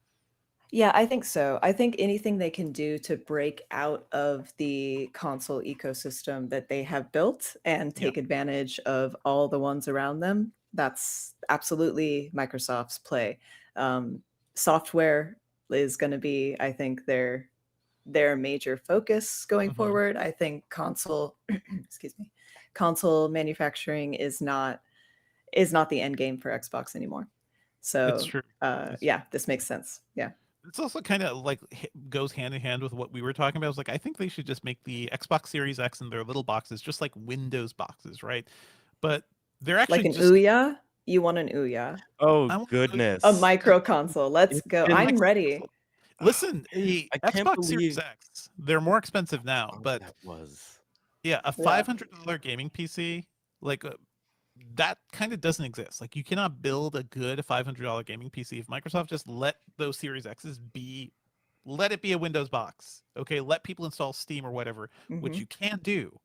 Yeah, I think so. I think anything they can do to break out of the console ecosystem that they have built and Yeah. take advantage of all the ones around them, that's absolutely Microsoft's play. Software is going to be, I think, their major focus going Hmm. forward. I think console, excuse me, console manufacturing is not the end game for Xbox anymore. It's So, true. It's true. yeah, this makes sense. Yeah. It's also kind of like goes hand in hand with what we were talking about. I was like, I think they should just make the Xbox Series X and their little boxes just like Windows boxes, right? But they're Like actually an just Ouya? You want an Ouya? Oh I want A goodness. micro console. Let's It's go. a been I'm micro console. ready. Listen, the I can't Xbox Series believe X, they're more expensive now, oh, but that was. yeah, a Yeah. $500 gaming PC, like that kind of doesn't exist. Like you cannot build a good $500 gaming PC if Microsoft just let those Series X's be, let it be a Windows box. Okay, let people install Steam or whatever, which Hmm. you can't do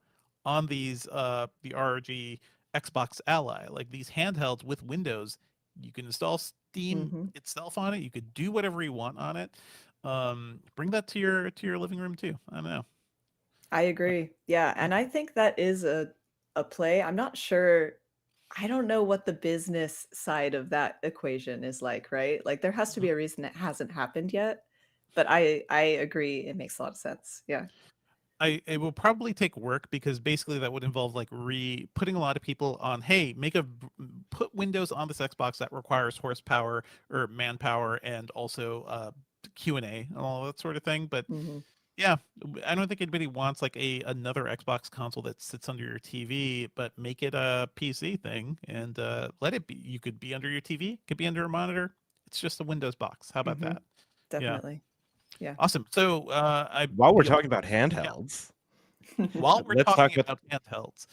on these the ROG Xbox Ally. Like these handhelds with Windows, you can install Steam Hmm. itself on it. You could do whatever you want on it. Bring that to your living room too. I don't know. I agree. Yeah, and I think that is a play. I'm not sure. I don't know what the business side of that equation is like, right? Like there has to Mhm. be a reason it hasn't happened yet. But I agree. It makes a lot of sense. Yeah. It will probably take work because basically that would involve like putting a lot of people on, hey, put Windows on this Xbox that requires horsepower or manpower and also Q&A and all that sort of thing. But Hmm. yeah, I don't think anybody wants like another Xbox console that sits under your TV, but make it a PC thing and let it be. You could be under your TV, could be under a monitor. It's just a Windows box. How about Hmm. that? Yeah, Definitely. Yeah. awesome. So While we're yeah, talking about yeah. handhelds, While we're let's talk talking about about handhelds,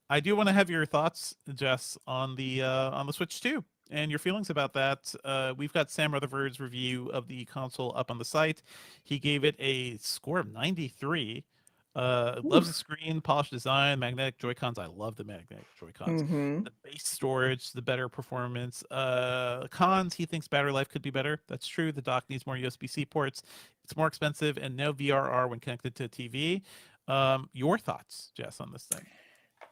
I do want to have your thoughts, Jess, on the Switch 2 and your feelings about that. We've got Sam Rutherford's review of the console up on the site. He gave it a score of 93. Loves the Oof. screen, polished design, magnetic Joy-Cons. I love the magnetic Joy-Cons. Hmm. The base storage, the better performance. Cons, he thinks battery life could be better. That's true. The dock needs more USB-C ports. It's more expensive and no VRR when connected to a TV. Your thoughts, Jess, on this thing?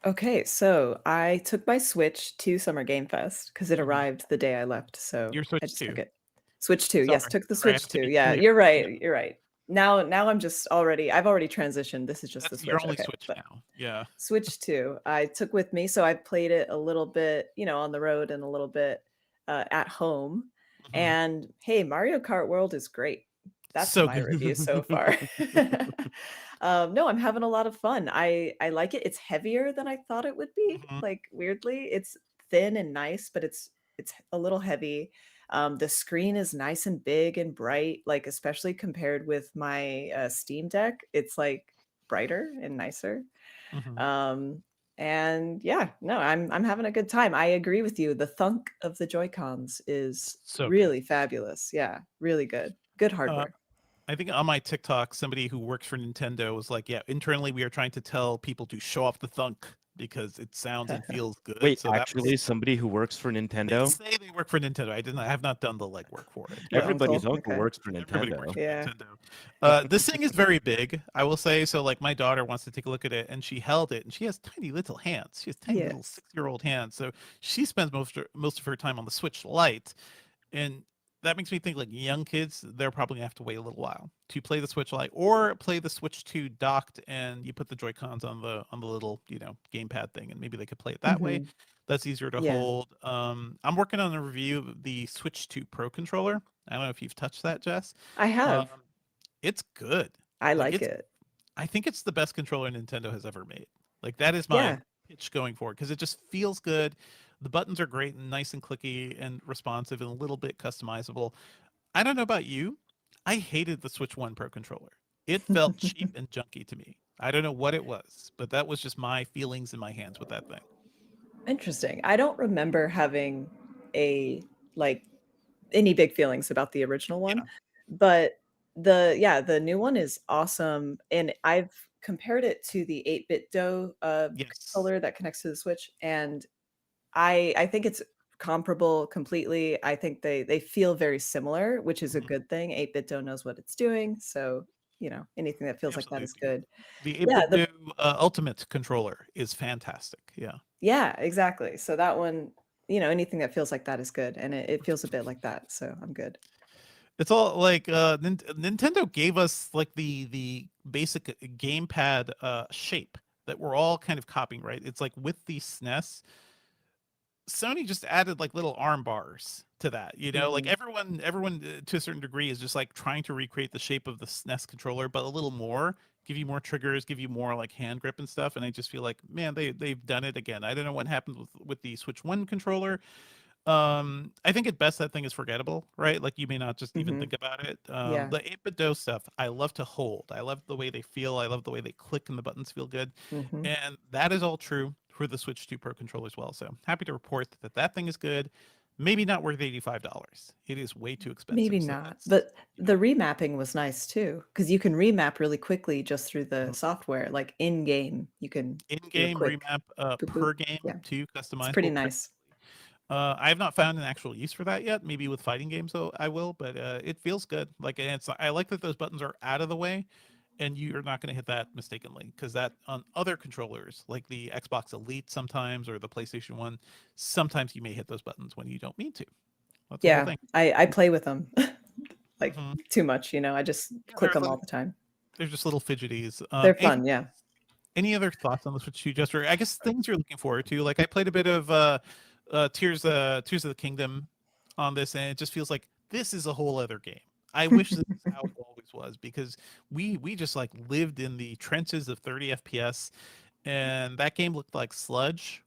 Okay, so I took my Switch to Summer Game Fest because it Mhm. arrived the day I left. So Your I Switch just took 2. it. Switch 2. Yes, Sorry. took the Sorry, I Switch have to 2. be Yeah, clear. you're Yeah. right. You're right. Now I've already transitioned. This is just the That's your Switch. only Okay. Switch But now. Yeah. Switch 2, I took with me. So I played it a little bit, on the road and a little bit at home. Mhm. And hey, Mario Kart World is great. That's So my good. review so far. No, I'm having a lot of fun. I like it. It's heavier than I thought it would be. Mhm. Like weirdly, it's thin and nice, but it's a little heavy. The screen is nice and big and bright, like especially compared with my Steam Deck. It's like brighter and nicer. Mhm. Um, And yeah, no, I'm having a good time. I agree with you. The thunk of the Joy-Cons is So good. really fabulous. Yeah, really good. Good Uh, hardware. I think on my TikTok, somebody who works for Nintendo was like, "Yeah, internally we are trying to tell people to show off the thunk because it sounds and feels good." Wait, So that was actually, somebody who works for they Nintendo? say they work for Nintendo. I have not done the legwork for it, Your but Everybody's uncle? uncle Okay. works for everybody works Nintendo. for Yeah. Nintendo. This thing is very big, I will say. So, like, my daughter wants to take a look at it, and she held it, and she has tiny little hands. She has tiny little Yes. 6-year-old hands. So she spends most of her time on the Switch Lite, and that makes me think like young kids, they're probably gonna have to wait a little while to play the Switch Lite or play the Switch 2 docked, and you put the Joy Cons on the little gamepad thing, and maybe they could play it that way. Mhm. That's easier to Yeah. hold. I'm working on a review of the Switch 2 Pro controller. I don't know if you've touched that, Jess. I Um, have. it's good. I Like like it's it. I think it's the best controller Nintendo has ever made. Like that is my Yeah. pitch going forward because it just feels good. The buttons are great and nice and clicky and responsive and a little bit customizable. I don't know about you. I hated the Switch 1 Pro controller. It felt cheap and junky to me. I don't know what it was, but that was just my feelings in my hands with that thing. Interesting. I don't remember having a like any big feelings about the original one, Yeah. but the new one is awesome, and I've compared it to the 8-bit Do Yes. controller that connects to the Switch, and I think it's comparable completely. I think they feel very similar, which is a Mhm. good thing. 8-bit Do knows what it's doing, so, anything that feels like that is Absolutely. good. The Yeah, 8-bit Do Ultimate controller is fantastic. Yeah. yeah, exactly. So that one, anything that feels like that is good, and it feels a bit like that, so I'm good. It's all like Nintendo gave us like the basic gamepad shape that we're all kind of copying, right? It's like with the SNES, Sony just added like little arm bars to that. Like Mhm. everyone to a certain degree is just like trying to recreate the shape of the SNES controller, but a little more, give you more triggers, give you more like hand grip and stuff. And I just feel like, man, they've done it again. I don't know what happened with the Switch 1 controller. I think at best that thing is forgettable, right? Like you may not just even Mhm. think about it. Yeah. The 8-bit Do stuff, I love to hold. I love the way they feel. I love the way they click and the buttons feel good. Mhm. And that is all true for the Switch 2 Pro controller as well. So happy to report that that thing is good. Maybe not worth $85. It is way too expensive. Maybe So not, that's but the remapping was nice too, because you can remap really quickly just through the mhm. software, like in game, you can do a In-game quick remap boop boop. per game Yeah, too, it's pretty customizable pretty nice. easily. I have not found an actual use for that yet. Maybe with fighting games, though, I will. But it feels good. Like and I like that those buttons are out of the way, and you're not going to hit that mistakenly. Because that on other controllers, like the Xbox Elite, sometimes or the PlayStation One, sometimes you may hit those buttons when you don't mean to. That's the whole Yeah, thing. I play with them, like, Hmm. too much, I just Yeah, click them all the time. they're just little fidgeties. They're Anything fun, yeah. Any other thoughts on the Switch 2, Jester? I guess things you're looking forward to. Like I played a bit of Tears of the Kingdom on this, and it just feels like this is a whole other game. I wish this is how it always was because we just like lived in the trenches of 30 FPS, and that game looked like sludge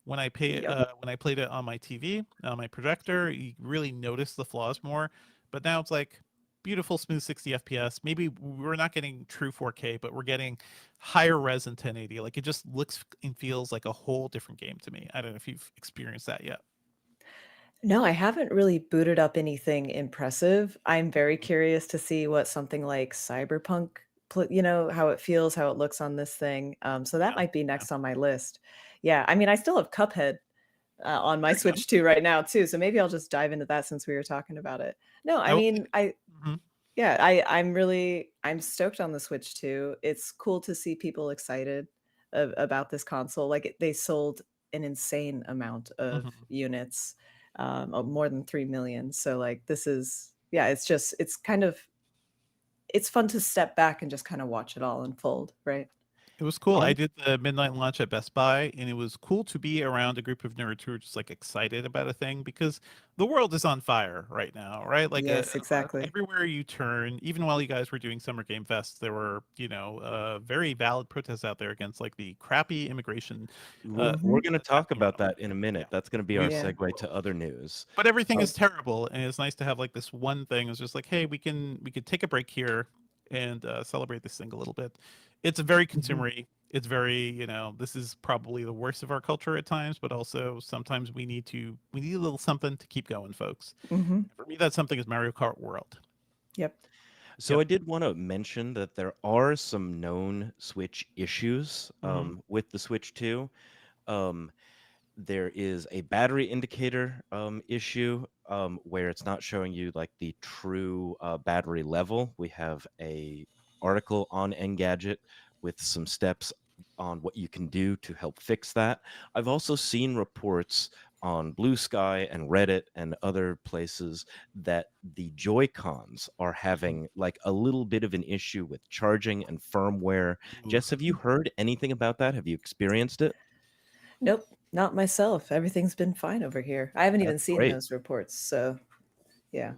Yep. when I played it on my TV, on my projector. You really noticed the flaws more, but now it's like beautiful smooth 60 FPS. Maybe we're not getting true 4K, but we're getting higher res than 1080. Like it just looks and feels like a whole different game to me. I don't know if you've experienced that yet. No, I haven't really booted up anything impressive. I'm very curious to see what something like Cyberpunk, how it feels, how it looks on this thing. So that Yeah, might be yeah. next on my list. Yeah, I mean, I still have Cuphead on my There you go. Switch 2 right now too, so maybe I'll just dive into that since we were talking about it. No, I I will. mean, Mhm. yeah, I'm stoked on the Switch 2. It's cool to see people excited about this console. Like they sold an insane amount of Mhm. units, more than 3 million. So like this is yeah, it's fun to step back and just kind of watch it all unfold, right? It was cool. I On did the midnight launch at Best Buy, and it was cool to be around a group of nerds who are just like excited about a thing because the world is on fire right now, right? Like Yes, exactly. everywhere you turn, even while you guys were doing Summer Game Fest, there were very valid protests out there against like the crappy immigration Mhm. we're going to that's talk happening about around the that world. in a minute. Yeah, That's going to be our we Yeah. segue to other news. but everything Um, is terrible, and it's nice to have like this one thing. It's just like, hey, we could take a break here and celebrate this thing a little bit. It's a very Mhm. consumery. it's very, you know, this is probably the worst of our culture at times, but also sometimes we need a little something to keep going, folks. Hmm. For me, that something is Mario Kart World. Yep. So Yep. I did want to mention that there are some known Switch issues Hmm. with the Switch 2. Um, there is a battery indicator issue where it's not showing you like the true battery level. We have a article on Engadget with some steps on what you can do to help fix that. I've also seen reports on Blue Sky and Reddit and other places that the Joy Cons are having like a little bit of an issue with charging and firmware. Ooh. Jess, have you heard anything about that? Have you experienced it? Nope, not myself. Everything's been fine over here. I haven't even That's seen great. those reports. So, yeah.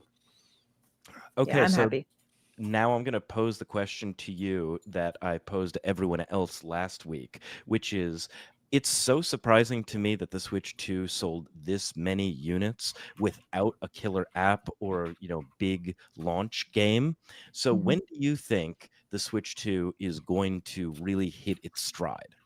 Yeah, Okay, I'm so happy. now I'm going to pose the question to you that I posed to everyone else last week, which is it's so surprising to me that the Switch 2 sold this many units without a killer app or, big launch game. So Mhm. when do you think the Switch 2 is going to really hit its stride?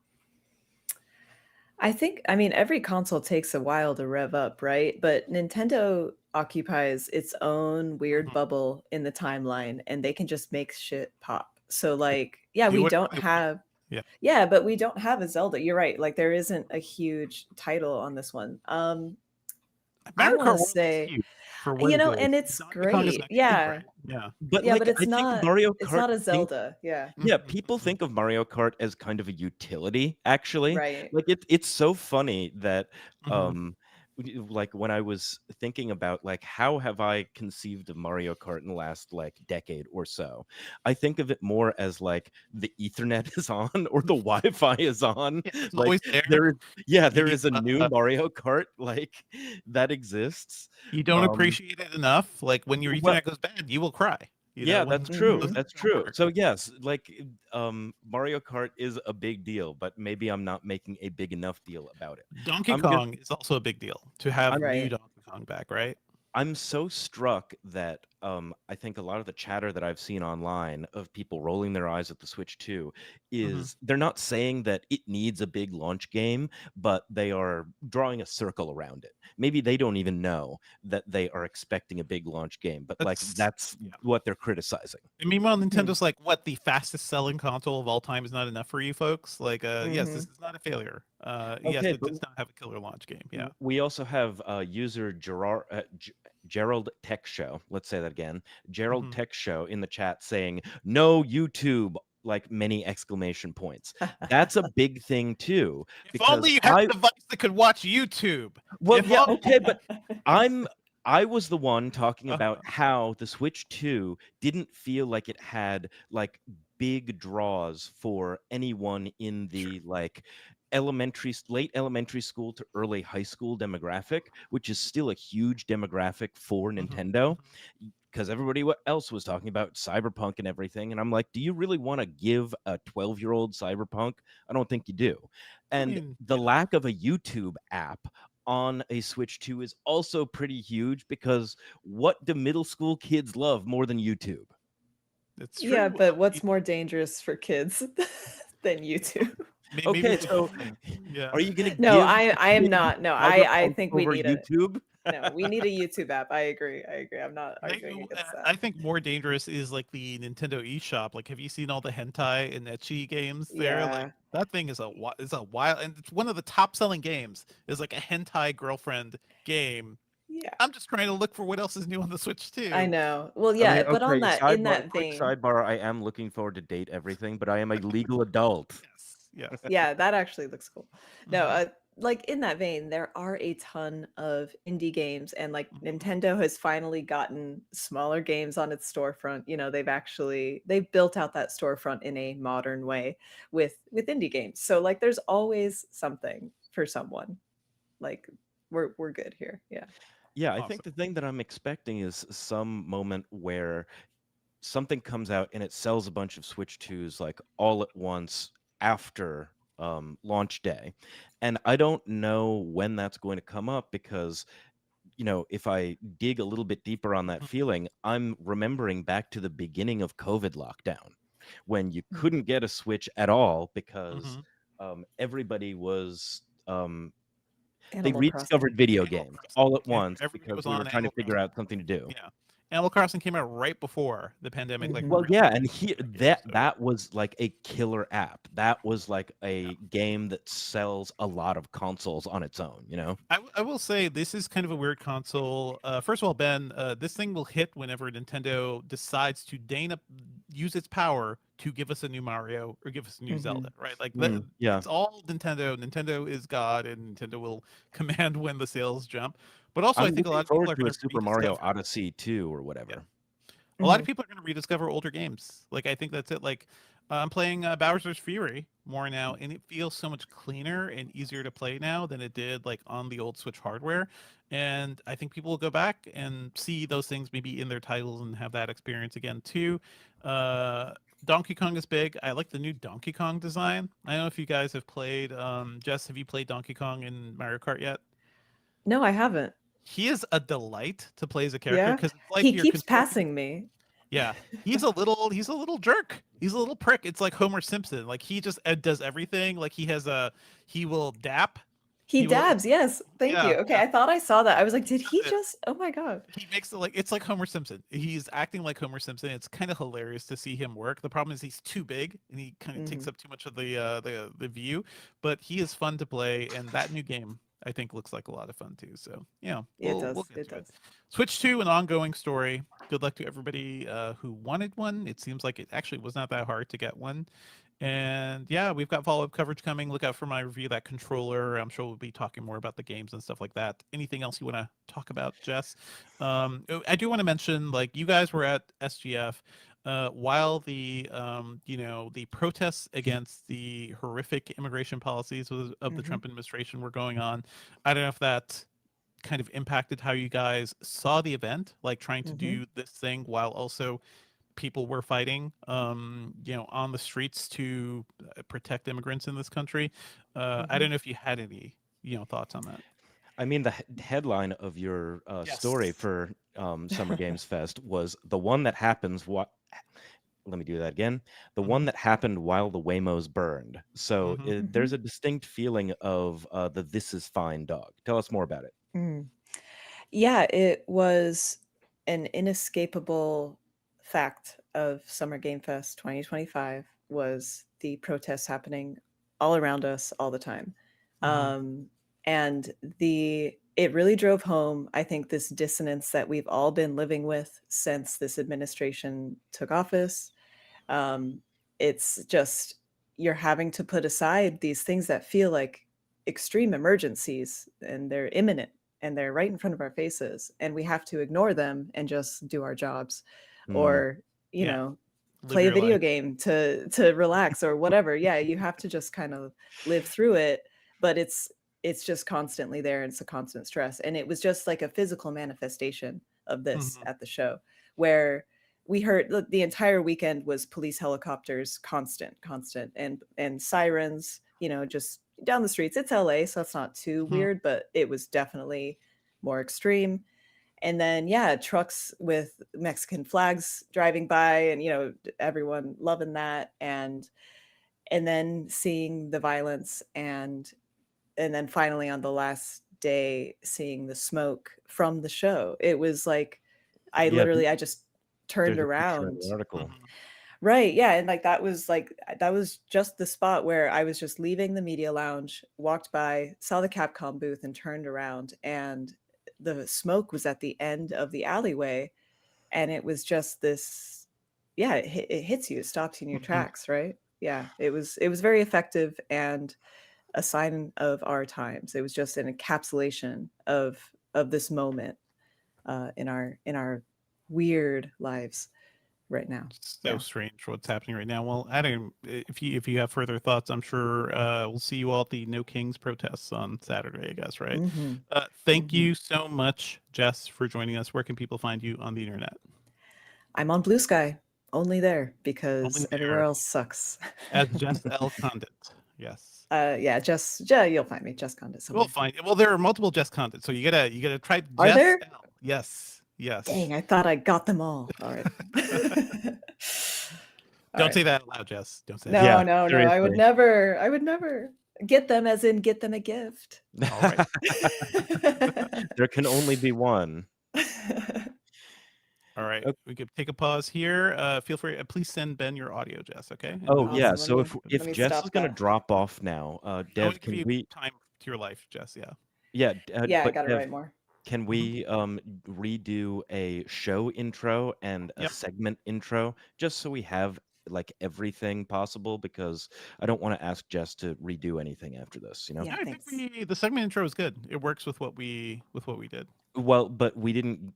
I mean, every console takes a while to rev up, right? But Nintendo occupies its own weird Mhm. bubble in the timeline and they can just make shit pop. So like, yeah, Do we it don't really well. have Yeah. yeah, but we don't have a Zelda. You're right. Like there isn't a huge title on this one. I Mario want to Kart World is say, huge for what it is. and it's Donkey Kong is great. next too, Yeah. right? Yeah. But Yeah, but like I think Mario it's Kart not a think Zelda. Yeah. Yeah, Mhm, people mhm. think of Mario Kart as kind of a utility, actually. Right. Like it's so funny that Mhm. um like when I was thinking about like how have I conceived of Mario Kart in the last like decade or so, I think of it more as like the Ethernet is on or the Wi-Fi is on. Yeah, it's Like always there. there is yeah, there You is a new Mario Kart like that exists. you don't Um appreciate it enough. Like when your well, Ethernet goes bad, you will cry. You know, yeah, when that's true. those Mhm. things That's don't true. work. So yes, like Mario Kart is a big deal, but maybe I'm not making a big enough deal about it. Donkey I'm gonna Kong is also a big deal to have I'm new Right. Donkey Kong back, right? I'm so struck that I think a lot of the chatter that I've seen online of people rolling their eyes at the Switch 2 Mhm. is they're not saying that it needs a big launch game, but they are drawing a circle around it. Maybe they don't even know that they are expecting a big launch game, but like That's that's yeah. what they're criticizing. And meanwhile, Hmm. Nintendo's like, what, the fastest selling console of all time is not enough for you folks? Like, yes, this Mhm. is not a failure. Yes, Okay, it but does not have a killer launch game. Yeah. We also have user Gerald Tech Show. Let's say that again. Gerald Mhm. Tech Show in the chat saying, "No YouTube!" like many exclamation points. That's a big thing too, If because only you had a device that could watch YouTube. well, If yeah, only. okay, but I'm I was the one talking about Uh-huh. how the Switch 2 didn't feel like it had like big draws for anyone in True. the like late elementary school to early high school demographic, which is still a huge demographic for Mhm, Nintendo mhm. because everybody else was talking about cyberpunk and everything, and I'm like, do you really want to give a 12-year-old cyberpunk? I don't think you do. I And mean, the yeah, lack of a YouTube app on a Switch 2 is also pretty huge because what do middle school kids love more than YouTube? it's Yeah, true. but what's more dangerous for kids than YouTube? Maybe Okay, it's a good so thing. Yeah. are you going to No, give a I am kid not. No, I cyberpunk think we over need a YouTube? no, we need a YouTube app. I agree. I agree. I'm not I think, arguing against that. I think more dangerous is like the Nintendo eShop. Like, have you seen all the hentai and ecchi games there? Like, Yeah. that thing is a wild, and it's one of the top selling games. Is like a hentai girlfriend game. Yeah. I'm just trying to look for what else is new on the Switch I too. know. Well, I mean, yeah, but on okay, that in sidebar, that quick vein, sidebar. I am looking forward to date everything, but I am a legal adult. Yes, yes. yeah, that actually looks cool. No, Hmm. like in that vein, there are a ton of indie games, and like Hmm. Nintendo has finally gotten smaller games on its storefront. They've built out that storefront in a modern way with indie games. So like there's always something for someone. Like we're good here. Yeah. Yeah, I think Awesome. the thing that I'm expecting is some moment where something comes out and it sells a bunch of Switch 2s like all at once after launch day. And I don't know when that's going to come up because, if I dig a little bit deeper on that Mhm. feeling, I'm remembering back to the beginning of COVID lockdown. when you couldn't get a Switch at all because Mhm. everybody was they Animal rediscovered Crossing. video Animal games Crossing. all at once Everybody because was we were on trying to Animal figure Crossing. out something to do. Yeah. Animal Crossing came out right before the pandemic, like Mhm. Well, really yeah, hit and the game, so. that was like a killer app. That was like a game that sells a lot of consoles on its own, you know? I will say this is kind of a weird console. First of all, Ben, this thing will hit whenever Nintendo decides to use its power to give us a new Mario or give us a new Zelda, Mhm. right? Like Yeah. it's all Nintendo. Nintendo is God, and Nintendo will command when the sales jump. But also, I I'm think a looking lot of people forward are to going a to Super Mario rediscover. Odyssey 2 or Yeah. whatever. A lot of Mhm. people are going to rediscover older games. Like I think that's it. Like I'm playing Bowser's Fury more now, and it feels so much cleaner and easier to play now than it did like on the old Switch hardware. And I think people will go back and see those things maybe in their titles and have that experience again too. Uh, Donkey Kong is big. I like the new Donkey Kong design. I don't know if you guys have played. Jess, have you played Donkey Kong in Mario Kart yet? No, I haven't. He is a delight to play as a character Yeah? because it's like He you're keeps controlling. passing me. Yeah, he's a little jerk. He's a little prick. It's like Homer Simpson. Like he just does everything. Like he will dap. He He will. dabs, yes. Thank Yeah, you. Okay, yeah. I thought I saw that. I was like, did he That's it. just Oh my god. He makes it like it's like Homer Simpson. He's acting like Homer Simpson. It's kind of hilarious to see him work. The problem is he's too big and he kind of takes Mhm. up too much of the view. But he is fun to play, and that new game I think looks like a lot of fun too. So yeah, It we'll does. get It to it. does. Switch to an ongoing story. Good luck to everybody who wanted one. It seems like it actually was not that hard to get one. And yeah, we've got follow-up coverage coming. Look out for my review of that controller. I'm sure we'll be talking more about the games and stuff like that. Anything else you want to talk about, Jess? I do want to mention, like, you guys were at SGF while the protests against the horrific immigration policies of the Mhm. Trump administration were going on. I don't know if that kind of impacted how you guys saw the event, like trying to Mhm. do this thing while also people were fighting, on the streets to protect immigrants in this country. I Mhm. don't know if you had any, thoughts on that. I mean, the headline of your story Yes. for Summer Games Fest was the one that happens. What? Let me do that again. The one Hmm. that happened while the Waymos burned. So Hmm. Mhm. there's a distinct feeling of the "this is fine" dog. Tell us more about it. Mm. Yeah, it was an inescapable fact of Summer Game Fest 2025 was the protests happening all around us all the time. Hmm. Um, and it really drove home, I think, this dissonance that we've all been living with since this administration took office. Um, it's just you're having to put aside these things that feel like extreme emergencies and they're imminent and they're right in front of our faces and we have to ignore them and just do our jobs Mm, or Yeah. Live play a your video life. game to relax or whatever. Yeah, you have to just kind of live through it, but it's just constantly there and it's a constant stress. And it was just like a physical manifestation of this Hmm. at the show where we heard the entire weekend was police helicopters constant and sirens, just down the streets. It's LA, so that's not too Hmm. weird, but it was definitely more extreme. And then yeah, trucks with Mexican flags driving by and everyone loving that and then seeing the violence and then finally on the last day seeing the smoke from the show. It was like yeah, I just turned there's a picture in around. the article. Hmm. Right, yeah, and that was just the spot where I was just leaving the media lounge, walked by, saw the Capcom booth, and turned around, and the smoke was at the end of the alleyway, and it was just this yeah, it hits you, it stops you in your Hmm. tracks, right? Yeah, it was very effective and a sign of our times. It was just an encapsulation of this moment, in our weird lives right now. So Yeah. strange what's happening right now. Well, I don't. If you have further thoughts, I'm sure we'll see you all at the No Kings protests on Saturday. I guess, right? Mhm. Thank Mhm. you so much, Jess, for joining us. Where can people find you on the internet? I'm on Blue Sky, only there because Only everywhere there else sucks. as Jess L. Condit. Yes. Yeah, just you'll find me, Just Condit We'll somewhere. find. Well, there are multiple Jess Condit, so you gotta try Are Jess there? L. Yes. Yes. Dang, I thought I got them all. All right. Don't right. say that out loud, Jess. Don't say that. No, Yeah, no, no. I would never get them as in get them a gift. All right. There can only be one. All right. Ok- We could take a pause here. Feel free. Please send Ben your audio, Jess. Okay. And Oh we'll, yeah. Awesome. So Let if me Jess is stop gonna that. drop off now, I want Dev, to give can you we? time to your life, Jess. Yeah. Yeah, Yeah, I but gotta Dev, write more. can Mhm. we redo a show intro and a Yep. segment intro just so we have like everything possible? Because I don't want to ask Jess to redo anything after this. Yeah, Yeah, I think thanks. the segment intro is good. It works with what we did. Well, but we didn't.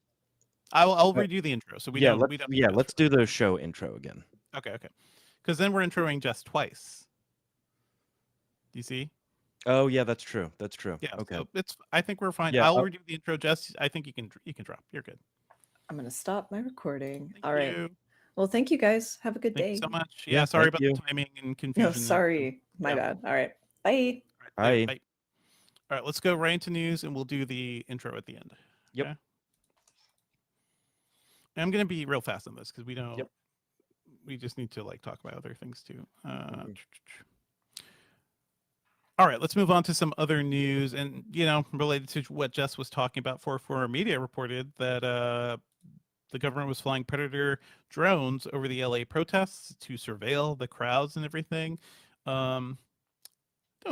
I'll Uh, redo the intro, so we yeah, don't let's have to yeah go let's through do the show intro again. it. Okay. Because then we're introing Jess twice. Do you see? Oh yeah, that's true. That's true. Yeah. Okay. So it's. I think we're fine. Yeah. I'll redo the intro, Jess. I think you can drop. You're good. I'm gonna stop my recording. Thank All right. you. Well, thank you guys. Have a good Thank you day. so much. Yeah. Yeah. Sorry Thank about you. the timing and No, confusion. sorry. My Yeah. bad. All right. Bye. All right, Hi. bye. All right. Let's go right into news, and we'll do the intro at the end. Yep. Okay? And I'm gonna be real fast on this because we don't. Yep. We just need to like talk about other things too. Mhm. All right, let's move on to some other news, and related to what Jess was talking about. 444 Media reported that the government was flying Predator drones over the LA protests to surveil the crowds and everything. Don't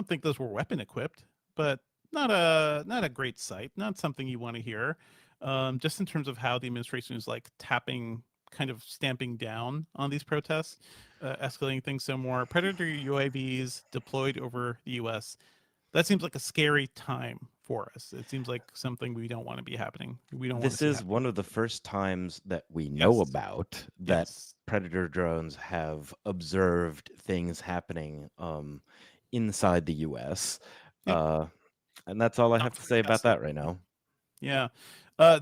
think those were weapon equipped, but not a great sight. Not something you want to hear. Just in terms of how the administration is like kind of stamping down on these protests, escalating things some more. Predator UAVs deployed over the U.S. That seems like a scary time for us. It seems like something we don't want to be happening. We don't want to This see is happen. one of the first times that we know Yes. about that Yes. Predator drones have observed things happening inside the US. Yep. And that's all I have to say about Testing. that right now. Yeah. The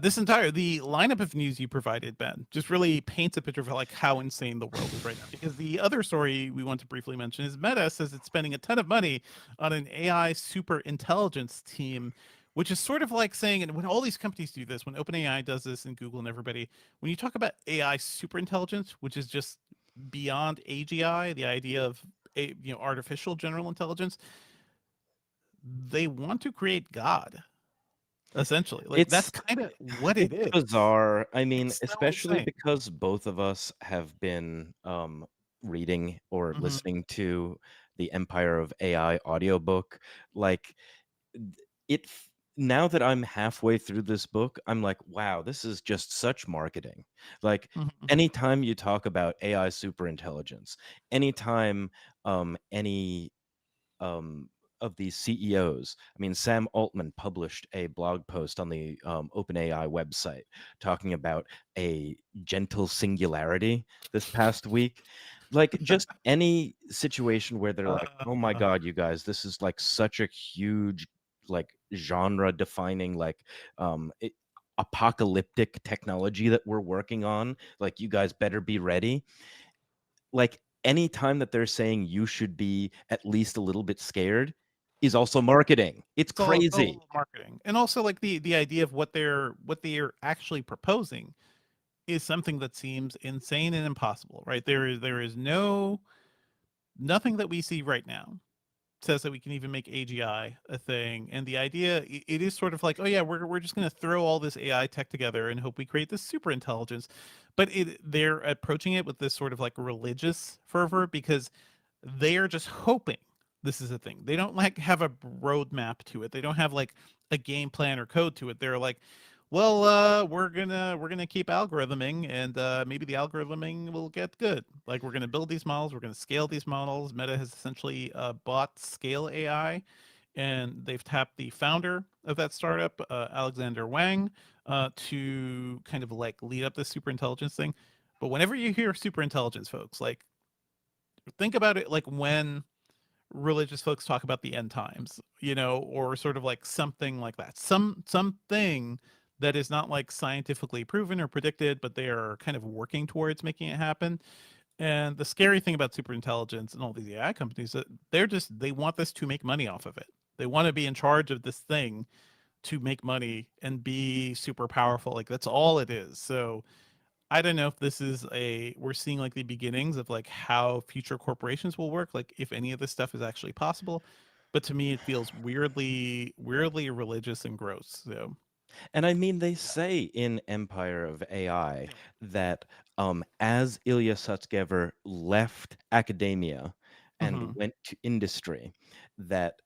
lineup of news you provided, Ben, just really paints a picture of like how insane the world is right now. Because the other story we want to briefly mention is Meta says it's spending a ton of money on an AI super intelligence team, which is sort of like saying, and when all these companies do this, when OpenAI does this and Google and everybody, when you talk about AI super intelligence, which is just beyond AGI, the idea of artificial general intelligence, they want to create God. Essentially, like that's It's kind of what it it's is. bizarre. I mean, It's so especially insane. because both of us have been reading or Mhm, listening to the Empire of AI audiobook. Like it now that I'm halfway through this book, I'm like, wow, this is just such marketing. Like mhm. anytime you talk about AI superintelligence, anytime any um of these CEOs. I mean, Sam Altman published a blog post on the OpenAI website talking about a gentle singularity this past week. Like, just any situation where they're like, oh my Uh, God, you guys, this is like such a huge, like, genre defining, like, apocalyptic technology that we're working on. Like, you guys better be ready. Like, any time that they're saying you should be at least a little bit scared is also marketing. It's crazy. all marketing, and also like the idea of what they're actually proposing is something that seems insane and impossible, right? There is nothing that we see right now says that we can even make AGI a thing. And the idea, it is sort of like, oh yeah, we're just going to throw all this AI tech together and hope we create this super intelligence. But they're approaching it with this sort of like religious fervor because they are just hoping this is a thing. They don't like have a roadmap to it. They don't have like a game plan or code to it. They're like, well, we're gonna keep algorithming, and maybe the algorithming will get good. Like we're gonna build these models, we're gonna scale these models. Meta has essentially bought Scale AI, and they've tapped the founder of that startup, Alexander Wang, to kind of like lead up this super intelligence thing. But whenever you hear super intelligence, folks, like think about it like when religious folks talk about the end times, or sort of like something like that. Something that is not like scientifically proven or predicted, but they are kind of working towards making it happen. And the scary thing about superintelligence and all these AI companies that they want this to make money off of it. They want to be in charge of this thing to make money and be super powerful. Like that's all it is. So I don't know if this is we're seeing like the beginnings of like how future corporations will work, like if any of this stuff is actually possible. But to me, it feels weirdly religious and gross. So And I mean, they say in Empire of AI yeah. that as Ilya Sutskever left academia and Hmm. went to industry, that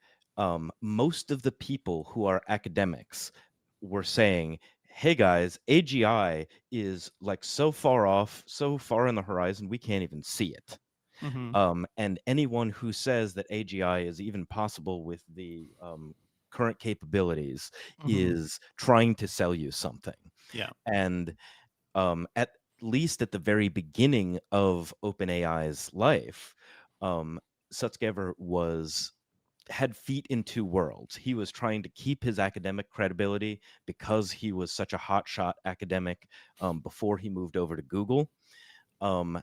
most of the people who are academics were saying, hey guys, AGI is like so far off, so far on the horizon, we can't even see it. Hmm. And anyone who says that AGI is even possible with the current capabilities Hmm. is trying to sell you something. Yeah. And at least at the very beginning of OpenAI's life, um, Sutskever had feet in two worlds. He was trying to keep his academic credibility because he was such a hotshot academic before he moved over to Google, um,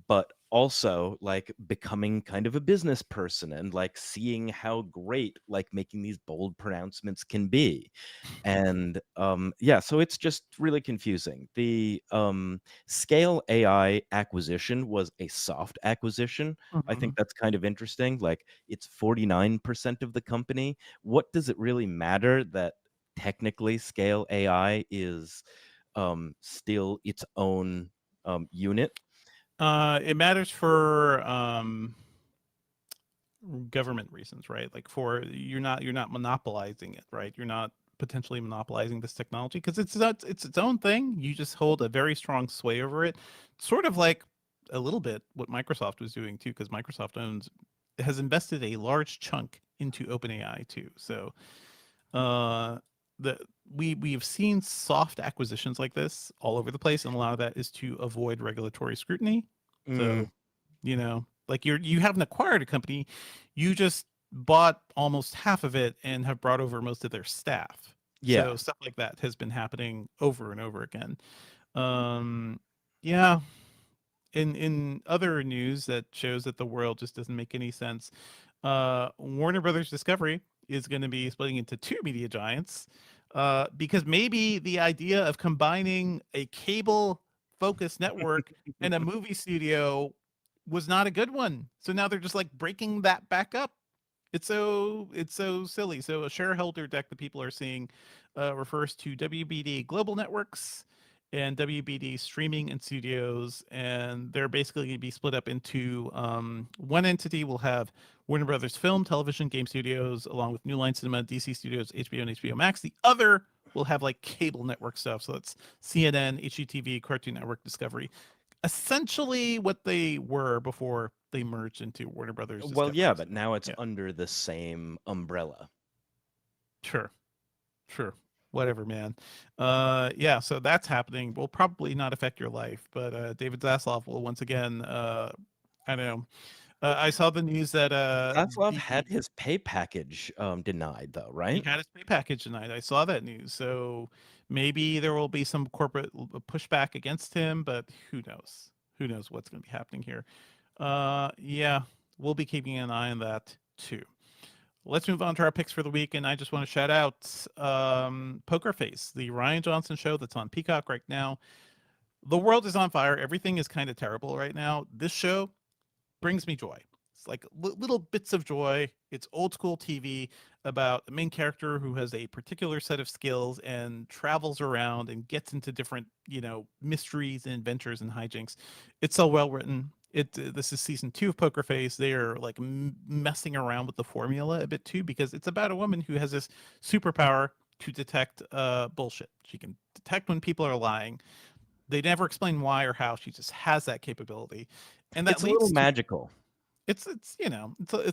but also like becoming kind of a business person and like seeing how great like making these bold pronouncements can be. And yeah, so it's just really confusing. The Scale AI acquisition was a soft acquisition. I Hmm. think that's kind of interesting. Like it's 49% of the company. What does it really matter that technically Scale AI is still its own unit? It matters for government reasons, right? Like for you're not monopolizing it, right? You're not potentially monopolizing this technology because it's its own thing. You just hold a very strong sway over it, sort of like a little bit what Microsoft was doing too, because Microsoft has invested a large chunk into OpenAI too. So uh, the we've seen soft acquisitions like this all over the place, and a lot of that is to avoid regulatory scrutiny. Mm, So like you haven't acquired a company, you just bought almost half of it and have brought over most of their staff. yeah. So stuff like that has been happening over and over again. um yeah. In other news that shows that the world just doesn't make any sense, Warner Brothers Discovery is going to be splitting into two media giants, because maybe the idea of combining a cable focused network and a movie studio was not a good one. So now they're just like breaking that back up. It's so silly. So a shareholder deck that people are seeing refers to WBD Global Networks and WBD Streaming and Studios, and they're basically going to be split up into one entity will have Warner Brothers Film, Television, Game Studios, along with New Line Cinema, DC Studios, HBO, and HBO Max. The other will have like cable network stuff. So that's CNN, HGTV, Cartoon Network, Discovery. Essentially what they were before they merged into Warner Brothers Well, yeah, Discovery. but now it's Yeah, under the same umbrella. sure. Sure. Whatever, man. Yeah, so that's happening. Will probably not affect your life, but David Zaslav will once again I don't know. I saw the news that Zaslav the had his pay package denied, though, he right? had his pay package tonight. I saw that news. So maybe there will be some corporate pushback against him, but who knows? Who knows what's going to be happening here? Yeah, we'll be keeping an eye on that too. Let's move on to our picks for the week, and I just want to shout out Poker Face, the Ryan Johnson show that's on Peacock right now. The world is on fire. Everything is kind of terrible right now. This show brings me joy. It's like little bits of joy. It's old school TV about a main character who has a particular set of skills and travels around and gets into different, mysteries and adventures and hijinks. It's so well written. This is season 2 of Poker Face. They are like messing around with the formula a bit too, because it's about a woman who has this superpower to detect bullshit. She can detect when people are lying. They never explain why or how. She just has that capability, and that It's a little leads to magical. it's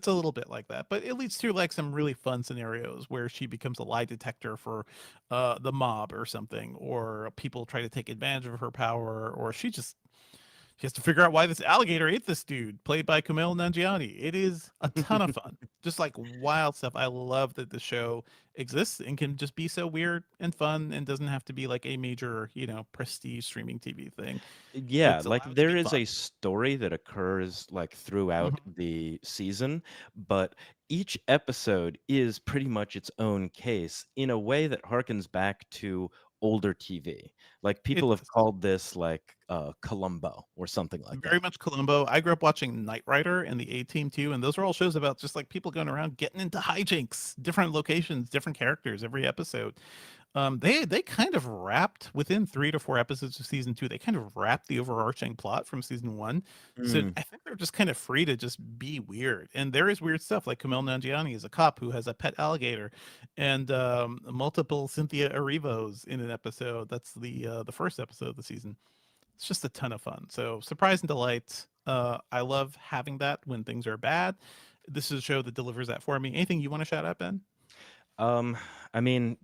a little bit like that, but it leads to like some really fun scenarios where she becomes a lie detector for the mob or something, or people try to take advantage of her power, or she has to figure out why this alligator ate this dude, played by Kumail Nanjiani. It is a ton of fun, just like wild stuff. I love that the show exists and can just be so weird and fun, and doesn't have to be like a major, prestige streaming TV thing. Yeah, It's like allowed to there be is fun. a story that occurs like throughout Mhm. the season, but each episode is pretty much its own case in a way that harkens back to older TV. Like It people have does. called this like Columbo or something like Very that. much Columbo. I grew up watching Knight Rider and the A Team too, and those are all shows about just like people going around getting into hijinks, different locations, different characters every episode. They kind of wrapped within 3 to 4 episodes of season two. They kind of wrapped the overarching plot from season one. So Mm, I think they're just kind of free to just be weird. And there is weird stuff like Kumail Nanjiani is a cop who has a pet alligator, and multiple Cynthia Erivos in an episode. That's the first episode of the season. It's just a ton of fun. So surprise and delight. I love having that when things are bad. This is a show that delivers that for me. Anything you want to shout out, Ben? um, I mean,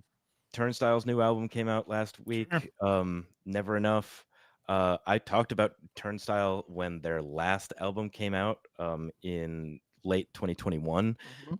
Turnstile's new album came out last Sure. week. Never Enough. I talked about Turnstile when their last album came out in late 2021.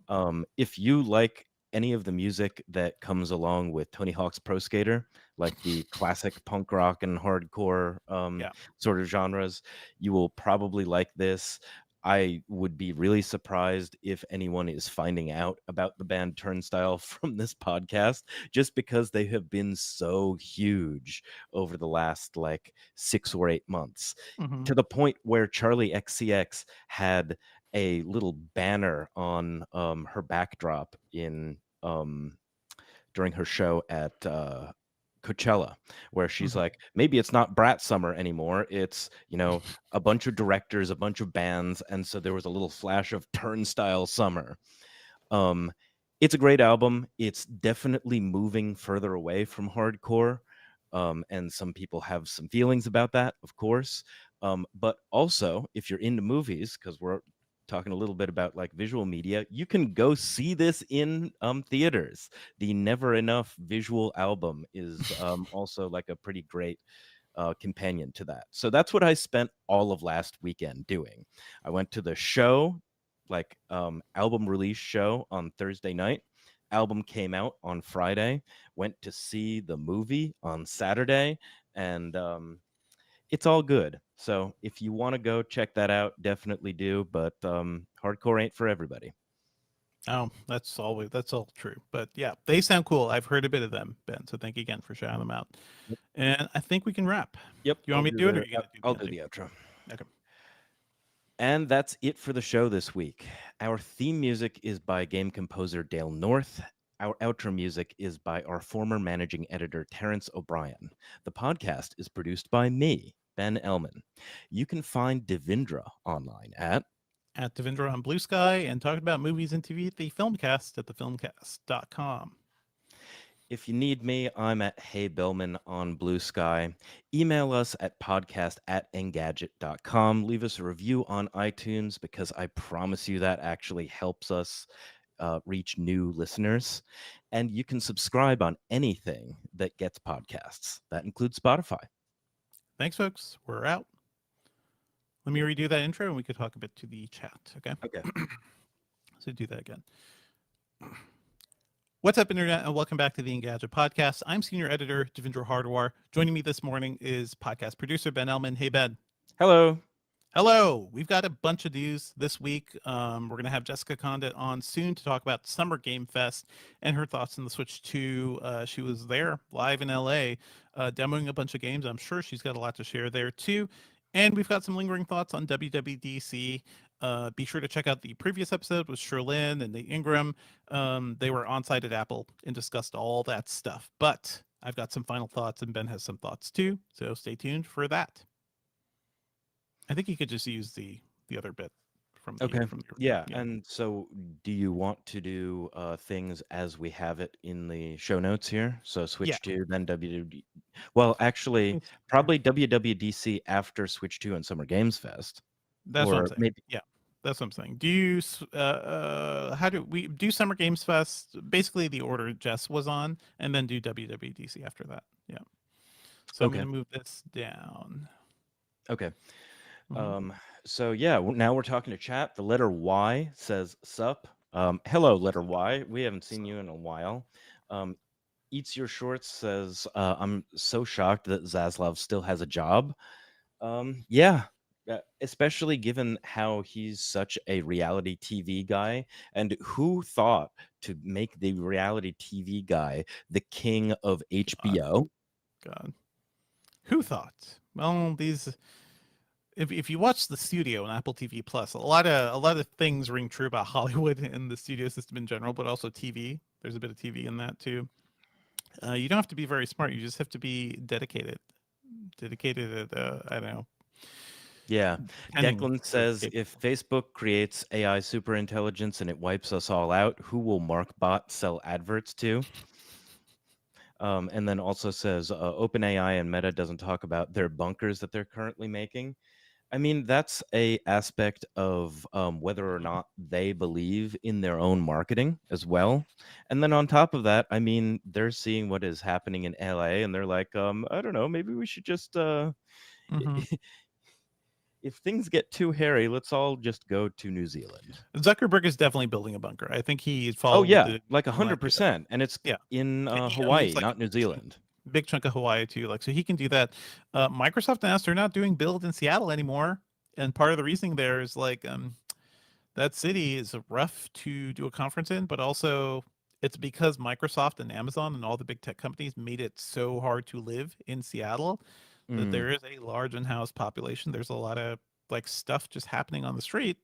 Mhm. If you like any of the music that comes along with Tony Hawk's Pro Skater, like the classic punk rock and hardcore Yeah. sort of genres, you will probably like this. I would be really surprised if anyone is finding out about the band Turnstile from this podcast, just because they have been so huge over the last like 6 or 8 months, Hmm. to the point where Charlie XCX had a little banner on her backdrop in during her show at Coachella, where she's Hmm. like, maybe it's not Brat Summer anymore. It's, a bunch of directors, a bunch of bands. And so there was a little flash of Turnstile Summer. Um, it's a great album. It's definitely moving further away from hardcore. And some people have some feelings about that, of course. But also, if you're into movies, because we're talking a little bit about like visual media, you can go see this in theaters. The Never Enough visual album is also like a pretty great companion to that. So that's what I spent all of last weekend doing. I went to the show, like album release show on Thursday night. Album came out on Friday. Went to see the movie on Saturday, and it's all good. So if you want to go check that out, definitely do. But hardcore ain't for everybody. Oh, that's all true. But yeah, they sound cool. I've heard a bit of them, Ben. So thank you again for shouting them out. Yep. And I think we can wrap. Yep, You want me to do it, or are you gonna do I'll the do ending? the outro. Okay. And that's it for the show this week. Our theme music is by game composer Dale North. Our outro music is by our former managing editor, Terrence O'Brien. The podcast is produced by me, Ben Ellman. You can find Devindra online at At Devindra on Blue Sky and talking about movies and TV at the Filmcast at thefilmcast.com. If you need me, I'm at Hey Billman on Blue Sky. Email us at podcast@engadget.com. Leave us a review on iTunes, because I promise you that actually helps us reach new listeners. And you can subscribe on anything that gets podcasts. That includes Spotify. Thanks, folks. We're out. Let me redo that intro and we could talk a bit to the chat. Okay. Okay. So do that again. What's up, Internet, and welcome back to the Engadget podcast. I'm Senior Editor Devindra Hardwar. Joining me this morning is podcast producer Ben Ellman. Hey, Ben. Hello. Hello. We've got a bunch of news this week. We're going to have Jessica Conditt on soon to talk about Summer Game Fest and her thoughts on the Switch 2. She was there live in LA demoing a bunch of games. I'm sure she's got a lot to share there too. And we've got some lingering thoughts on WWDC. Be sure to check out the previous episode with Sherlyn and Nate Ingram. They were on site at Apple and discussed all that stuff. But I've got some final thoughts, and Ben has some thoughts too. So stay tuned for that. I think you could just use the other bit from the Okay. from the Yeah. yeah. And so do you want to do things as we have it in the show notes here? So Yeah. Switch 2, then WWD. Well, actually, Let's see here. probably WWDC after Switch 2 and Summer Games Fest. That's what I'm Or saying. maybe, Yeah. That's what I'm saying. Do you how do we do Summer Games Fest? Basically the order Jess was on, and then do WWDC after that. Yeah. So I'm okay. gonna move this down. Okay. Mhm. So yeah, now we're talking to chat. The letter Y says sup. Hello, letter Y. We haven't seen you in a while. Eats Your Shorts says, I'm so shocked that Zaslav still has a job. Yeah, especially given how he's such a reality TV guy. And who thought to make the reality TV guy the king of God. HBO? God, who thought? Well, these. If you watch the studio on Apple TV Plus, a lot of things ring true about Hollywood and the studio system in general, but also TV. There's a bit of TV in that too. You don't have to be very smart. You just have to be dedicated. Dedicated at I don't know, Yeah. pretending Declan you're says capable. if Facebook creates AI superintelligence and it wipes us all out, who will MarkBot sell adverts to? And then also says OpenAI and Meta doesn't talk about their bunkers that they're currently making. I mean, that's a aspect of whether or Mhm. not they believe in their own marketing as well. And then on top of that, I mean, they're seeing what is happening in LA, and they're like, I don't know, maybe we should just Mhm. if things get too hairy, let's all just go to New Zealand. Zuckerberg is definitely building a bunker. I think he Oh followed yeah, the like on that. Yeah, 100%, and it's yeah. in I mean, Hawaii, it's like not New Zealand. big chunk of Hawaii too. Like, so he can do that. Microsoft announced they're not doing build in Seattle anymore, and part of the reasoning there is like that city is rough to do a conference in, but also it's because Microsoft and Amazon and all the big tech companies made it so hard to live in Seattle that Mm. there is a large in-house population. There's a lot of like stuff just happening on the street.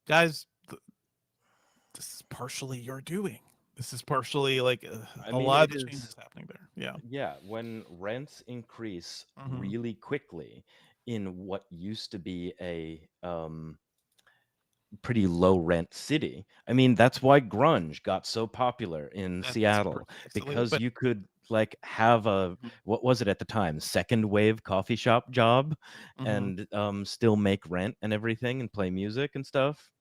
Guys, this is partially your doing. This is partially like I a mean, lot of it the is. changes happening there. Yeah. Yeah, when rents increase Hmm. really quickly in what used to be a pretty low rent city. I mean, that's why grunge got so popular in That's Seattle, precisely, because but you could like have a, mhm, what was it at the time, second wave coffee shop job, mhm. and still make rent and everything and play music and stuff.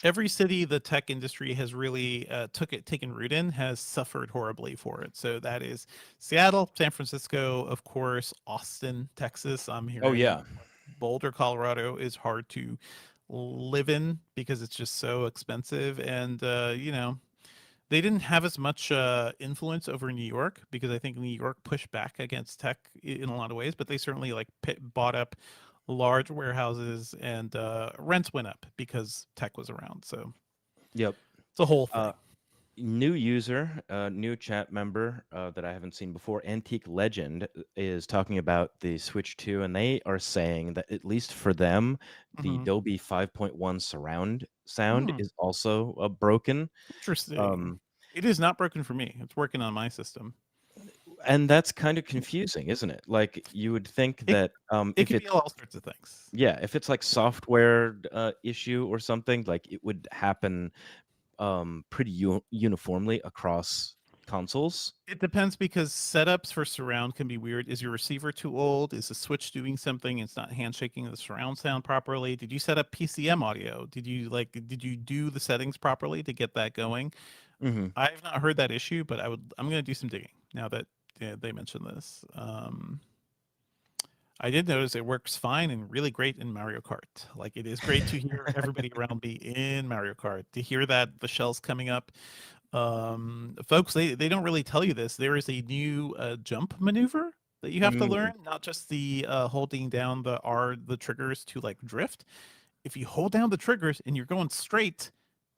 Every city the tech industry has really taken root in has suffered horribly for it. So that is Seattle, San Francisco, of course, Austin, Texas. I'm Oh hearing yeah. Boulder, Colorado is hard to live in because it's just so expensive, and they didn't have as much influence over New York because I think New York pushed back against tech in a lot of ways, but they certainly like bought up large warehouses, and rents went up because tech was around. So Yep. it's a whole Uh, thing. New user, new chat member that I haven't seen before, Antique Legend, is talking about the Switch 2, and they are saying that at least for them, the Hmm. Dolby 5.1 surround sound Hmm. is also broken. Interesting. Um, It is not broken for me. It's working on my system. and that's kind of confusing, isn't it? Like you would think It that it if could be it's, all sorts of things. yeah, if it's like software issue or something, like it would happen pretty uniformly across consoles. It depends because setups for surround can be weird. Is your receiver too old? Is the switch doing something? It's not handshaking the surround sound properly. Did you set up PCM audio? Did you do the settings properly to get that going? Hmm. I've not heard that issue, but I'm going to do some digging now that they mentioned this. I did notice it works fine and really great in Mario Kart. Like, it is great to hear everybody around me in Mario Kart. To hear that the shells coming up, folks, they don't really tell you this. There is a new jump maneuver that you have to learn, Mm, not just the holding down the triggers to like drift. If you hold down the triggers and you're going straight,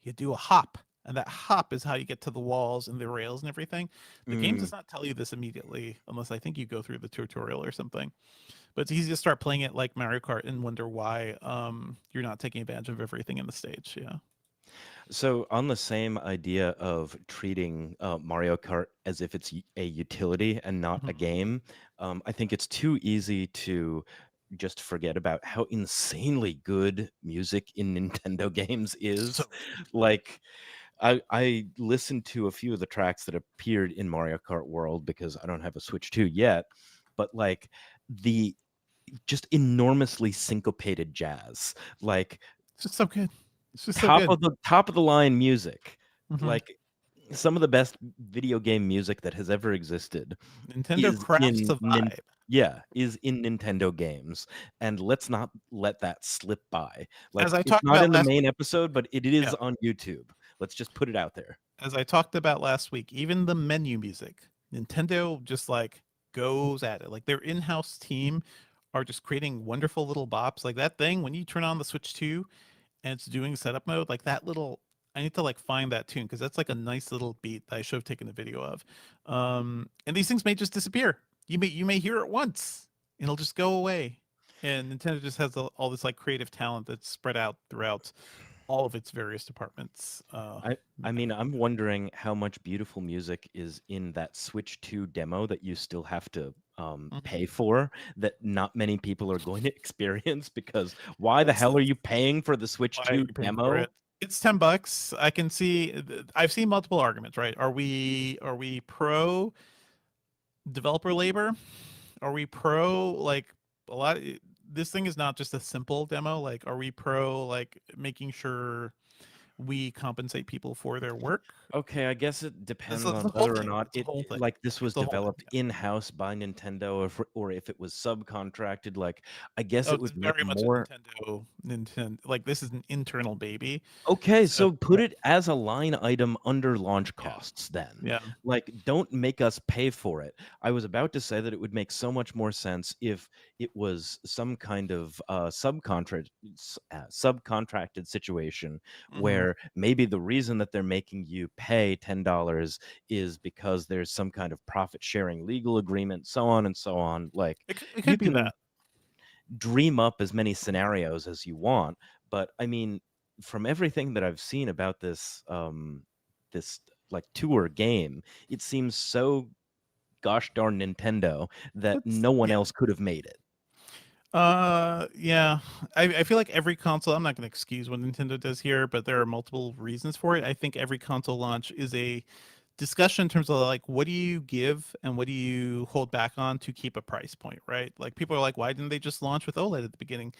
you do a hop. And that hop is how you get to the walls and the rails and everything. The game mm. does not tell you this immediately, unless I think you go through the tutorial or something. But it's easy to start playing it like Mario Kart and wonder why you're not taking advantage of everything in the stage. Yeah. So, on the same idea of treating Mario Kart as if it's a utility and not a Mhm. game, I think it's too easy to just forget about how insanely good music in Nintendo games So is. good. Like, I listened to a few of the tracks that appeared in Mario Kart World because I don't have a Switch 2 yet, but like the just enormously syncopated jazz, like It's just so good. It's just so good. top of the line music, Hmm. like some of the best video game music that has ever existed Nintendo is crafts in the vibe. is in Nintendo games, and let's not let that slip by. As Like I it's talked not about in the last main week. episode, but it is Yeah. on YouTube. Let's just put it out there. As I talked about last week, even the menu music, Nintendo just like goes at it. Like, their in-house team are just creating wonderful little bops. Like that thing when you turn on the Switch 2 and it's doing setup mode, like that little, I need to like find that tune because that's like a nice little beat that I should have taken a video of. And these things may just disappear. You may hear it once, and it'll just go away. And Nintendo just has all this like creative talent that's spread out throughout all of its various departments. I mean, I'm wondering how much beautiful music is in that Switch 2 demo that you still have to pay for, that not many people are going to experience, because why the That's hell are you paying for the Switch why are 2 you paying for demo? it. It's $10. I can see. I've seen multiple arguments. Right? Are we pro developer labor? Are we pro like a lot? This thing is not just a simple demo. Like, are we pro like making sure we compensate people for their work? Okay, I guess it It's depends the on whole whether or thing. not It's the whole thing. like this It's was the whole thing. developed in-house by Nintendo, or if it was subcontracted. Like, I guess Oh, it it's would make very much a more. Nintendo. Like this is an internal baby. Okay, So so put it as a line item under launch yeah, costs then. yeah. Like, don't make us pay for it. I was about to say that it would make so much more sense if it was some kind of subcontracted situation Hmm. where maybe the reason that they're making you pay $10 is because there's some kind of profit sharing legal agreement, so on and so on. Like, It you could be can that. dream up as many scenarios as you want, but I mean, from everything that I've seen about this like tour game, it seems so gosh darn Nintendo that It's no one yeah. else could have made it. Yeah. I feel like every console, I'm not going to excuse what Nintendo does here, but there are multiple reasons for it. I think every console launch is a discussion in terms of like, what do you give and what do you hold back on to keep a price point, right? Like, people are like, why didn't they just launch with OLED at the beginning?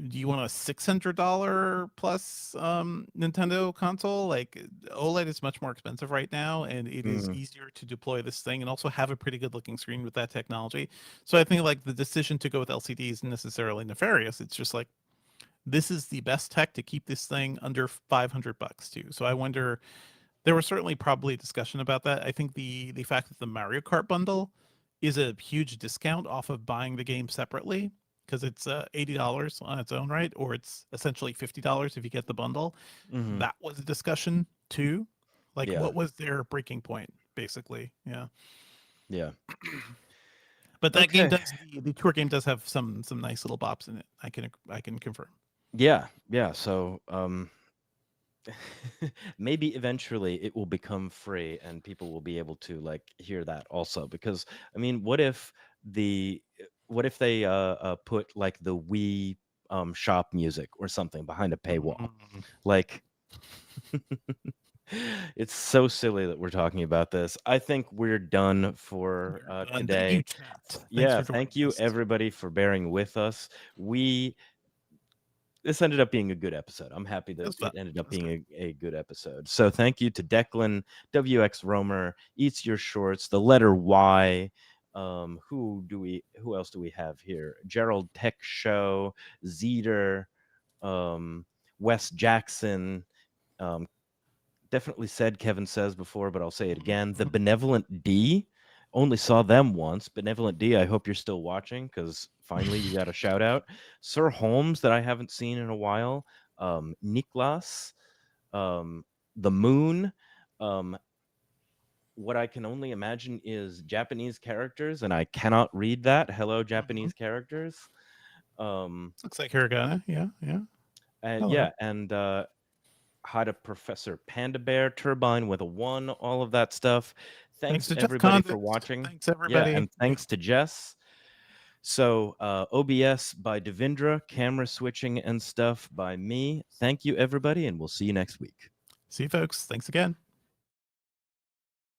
Do you want a $600 plus Nintendo console? Like, OLED is much more expensive right now, and it is Mm, easier to deploy this thing and also have a pretty good looking screen with that technology. So I think like the decision to go with LCD isn't necessarily nefarious. It's just like, this is the best tech to keep this thing under $500 too. So I wonder, there was certainly probably a discussion about that. I think the fact that the Mario Kart bundle is a huge discount off of buying the game separately, because it's $80 on its own right, or it's essentially $50 if you get the bundle. hmm. That was a discussion too. Like, Yeah, what was their breaking point, basically? Yeah. yeah. But that game Okay. does, the tour game does have some nice little bops in it. I can confirm. Yeah, yeah. So maybe eventually it will become free and people will be able to like hear that also, because I mean, what if they put like the Wii shop music or something behind a paywall? Mm. Like, it's so silly that we're talking about this. I think we're done for We're done. Thank you, today. chat. Thanks Yeah, for joining thank you us. everybody for bearing with us. We This ended up being a good episode. I'm happy It that was fun. it ended up That's great. being a good episode. So thank you to Declan, WX Romer, Eats Your Shorts, the letter Y. Who else do we have here? Gerald Tech Show, Zeter, um, Wes Jackson, um, definitely said Kevin Says before, but I'll say it again. The Mhm. Benevolent D. Only saw them once. Benevolent D, I hope you're still watching, because finally you got a shout out. Sir Holmes, that I haven't seen in a while. Niklas, um, the Moon. Um, what I can only imagine is Japanese characters, and I cannot read that. Hello, Mhm. Japanese characters. Um, Looks like hiragana. Yeah, yeah. Hello. yeah, and hi to Professor Panda Bear, Turbine with a 1, all of that stuff. Thanks Thanks to Jeff everybody Conditt. for watching. Thanks Yeah, everybody. and thanks to Jess. So OBS by Devindra, camera switching and stuff by me. Thank you everybody, and we'll see you next week. See you folks. Thanks again.